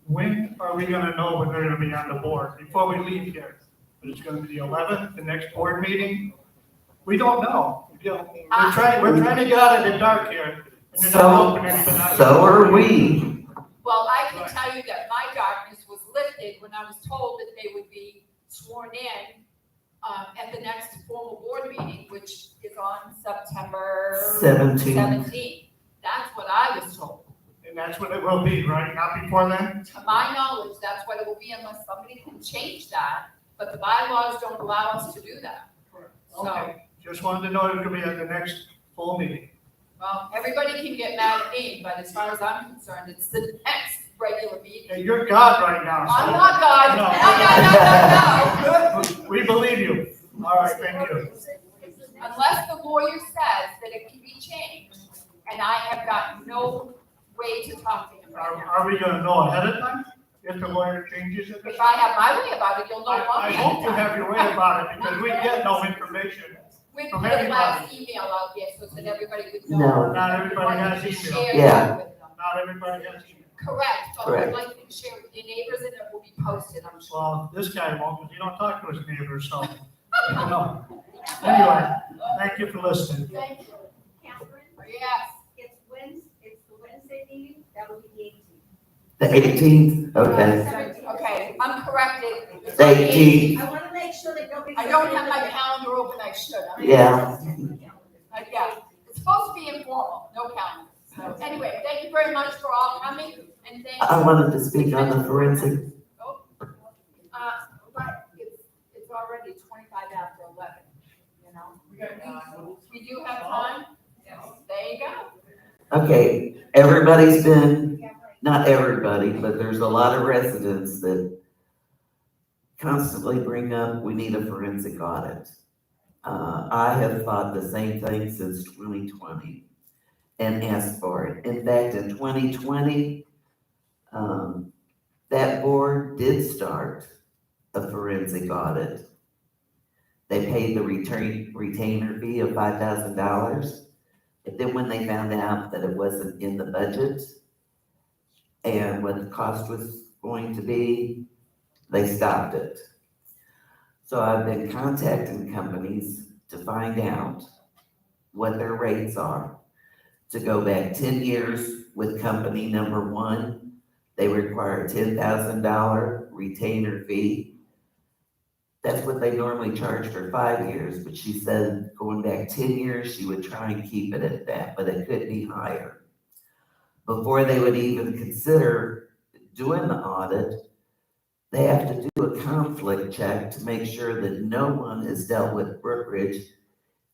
Speaker 18: When are we gonna know when they're gonna be on the board? Before we leave here? It's gonna be the 11th, the next board meeting? We don't know. You know, we're trying to get out of the dark here. And you're not helping anybody.
Speaker 2: So are we.
Speaker 1: Well, I can tell you that my darkness was lifted when I was told that they would be sworn in at the next formal board meeting, which is on September 17th. That's what I was told.
Speaker 18: And that's what it will be, right? Not before then?
Speaker 1: To my knowledge, that's what it will be unless somebody can change that, but the bylaws don't allow us to do that. So,
Speaker 18: Okay. Just wanted to know it was gonna be at the next full meeting.
Speaker 1: well, everybody can get mad at me, but as far as I'm concerned, it's the next regular meeting.
Speaker 18: Hey, you're God right now, so.
Speaker 1: I'm not God. No.
Speaker 18: We believe you. All right, thank you.
Speaker 1: Unless the lawyer says that it can be changed, and I have got no way to talk to him right now.
Speaker 18: Are we gonna know ahead of time if the lawyer changes it?
Speaker 1: If I have my way about it, you'll know one
Speaker 18: I
Speaker 1: way
Speaker 18: hope
Speaker 1: at
Speaker 18: you
Speaker 1: a
Speaker 18: have
Speaker 1: time.
Speaker 18: your way about it, because we get no information.
Speaker 1: We
Speaker 18: from
Speaker 1: put a last
Speaker 18: anybody.
Speaker 1: email out there so that everybody would know.
Speaker 2: No.
Speaker 18: Not everybody has
Speaker 1: Wanted to
Speaker 18: email.
Speaker 1: share
Speaker 2: Yeah.
Speaker 1: that with them.
Speaker 18: Not everybody has email.
Speaker 1: Correct, but
Speaker 2: Correct.
Speaker 1: we'd like you to share with your neighbors and it will be posted, I'm sure.
Speaker 18: Well, this guy won't, because he don't talk to his neighbors, so, you know. Anyway, thank you for listening.
Speaker 1: Thank you.
Speaker 8: Catherine,
Speaker 1: Yes.
Speaker 8: it's the Wednesday meeting, that will be
Speaker 2: The 18th, okay.
Speaker 1: Okay, I'm corrected. It's
Speaker 2: The
Speaker 1: on
Speaker 2: 18th.
Speaker 8: I wanna make sure that nobody.
Speaker 1: I don't have my calendar open, I should.
Speaker 2: Yeah.
Speaker 1: Yeah, it's supposed to be informal, no calendar. So anyway, thank you very much for all coming and thank you.
Speaker 2: I wanted to speak on the forensic.
Speaker 1: But it's already 25 after 11, you know? We do have time? Yes. There you go.
Speaker 2: Okay, everybody's been, not everybody, but there's a lot of residents that constantly bring up, we need a forensic audit. I have thought the same thing since 2020 and asked for it. In fact, in 2020, that board did start a forensic audit. They paid the retainer fee of $5,000. But then when they found out that it wasn't in the budget and what the cost was going to be, they stopped it. So I've been contacting companies to find out what their rates are. To go back 10 years with company number 1, they require a $10,000 retainer fee. That's what they normally charge for 5 years, but she said going back 10 years, she would try and keep it at that, but it could be higher. Before they would even consider doing the audit, they have to do a conflict check to make sure that no one has dealt with Brookridge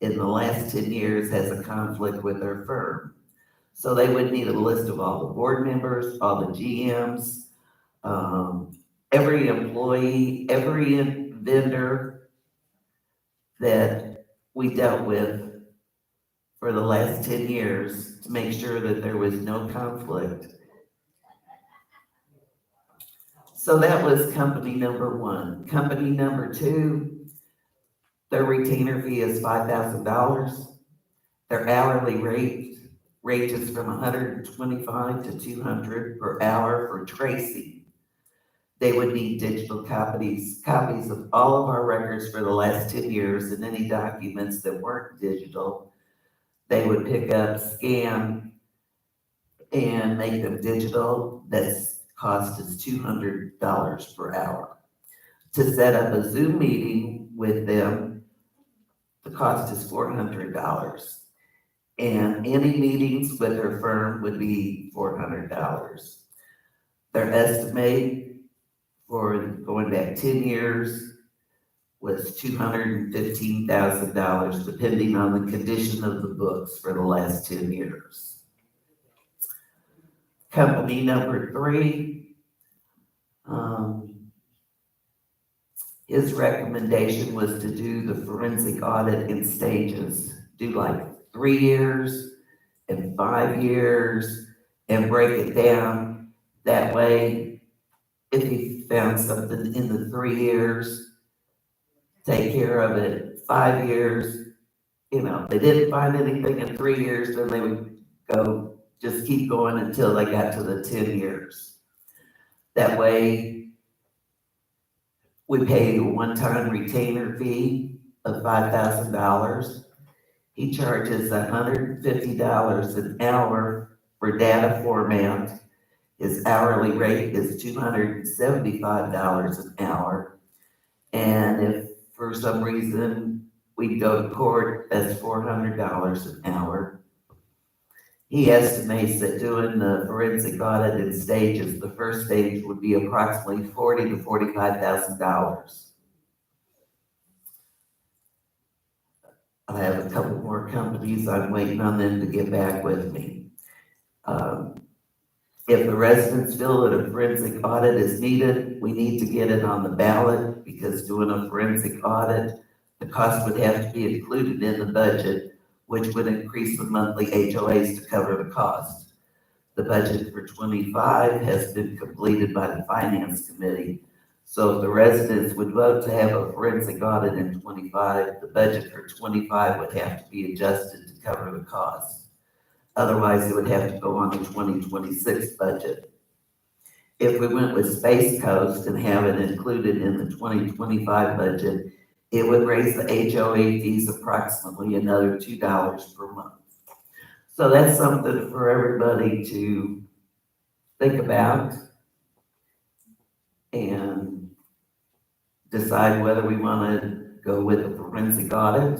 Speaker 2: in the last 10 years has a conflict with their firm. So they would need a list of all the board members, all the GMs, every employee, every vendor that we dealt with for the last 10 years to make sure that there was no conflict. So that was company number one. Company number two, their retainer fee is $5,000. Their hourly rate ranges from $125 to $200 per hour for tracing. They would need digital copies of all of our records for the last 10 years and any documents that weren't digital. They would pick up, scan, and make them digital. That's cost is $200 per hour. To set up a Zoom meeting with them, the cost is $400. And any meetings with her firm would be $400. Their estimate for going back 10 years was $215,000, depending on the condition of the books for the last 10 years. Company number three, his recommendation was to do the forensic audit in stages, do like 3 years and 5 years and break it down. That way, if he found something in the 3 years, take care of it 5 years. You know, they didn't find anything in 3 years, then they would go, just keep going until they got to the 10 years. That way, we paid a one-time retainer fee of $5,000. He charges $150 an hour for data format. His hourly rate is $275 an hour. And if for some reason we go to court, that's $400 an hour. He estimates that doing the forensic audit in stages, the first stage would be approximately $40,000 to $45,000. I have a couple more companies. I'm waiting on them to get back with me. If the residents feel that a forensic audit is needed, we need to get it on the ballot, because doing a forensic audit, the cost would have to be included in the budget, which would increase the monthly HOAs to cover the cost. The budget for 25 has been completed by the Finance Committee. So if the residents would vote to have a forensic audit in 25, the budget for 25 would have to be adjusted to cover the cost. Otherwise, it would have to go on the 2026 budget. If we went with Space Coast and have it included in the 2025 budget, it would raise the HOA fees approximately another $2 per month. So that's something for everybody to think about and decide whether we want to go with a forensic audit.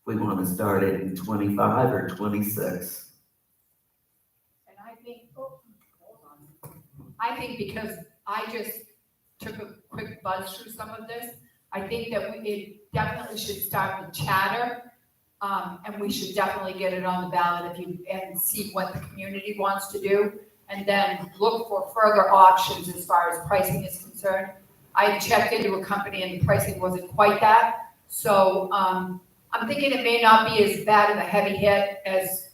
Speaker 2: We want to start it in 25 or 26.
Speaker 1: And I think, I think because I just took a quick buzz through some of this, I think that it definitely should start with chatter. And we should definitely get it on the ballot and see what the community wants to do, and then look for further options as far as pricing is concerned. I checked into a company and the pricing wasn't quite that. So I'm thinking it may not be as bad of a heavy hit as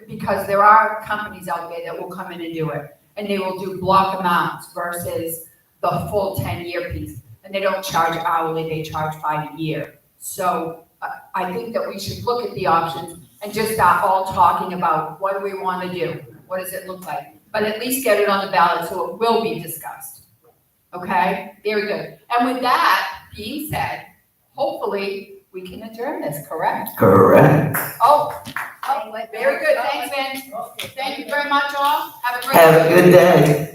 Speaker 1: because there are companies out there that will come in and do it, and they will do block amounts versus the full 10-year piece. And they don't charge hourly, they charge by a year. So I think that we should look at the options and just start all talking about what do we want to do? What does it look like? But at least get it on the ballot so it will be discussed. Okay, very good. And with that being said, hopefully we can adjourn this, correct?
Speaker 2: Correct.
Speaker 1: Oh, very good. Thanks, Ben. Thank you very much, all. Have a great
Speaker 2: Have a good day.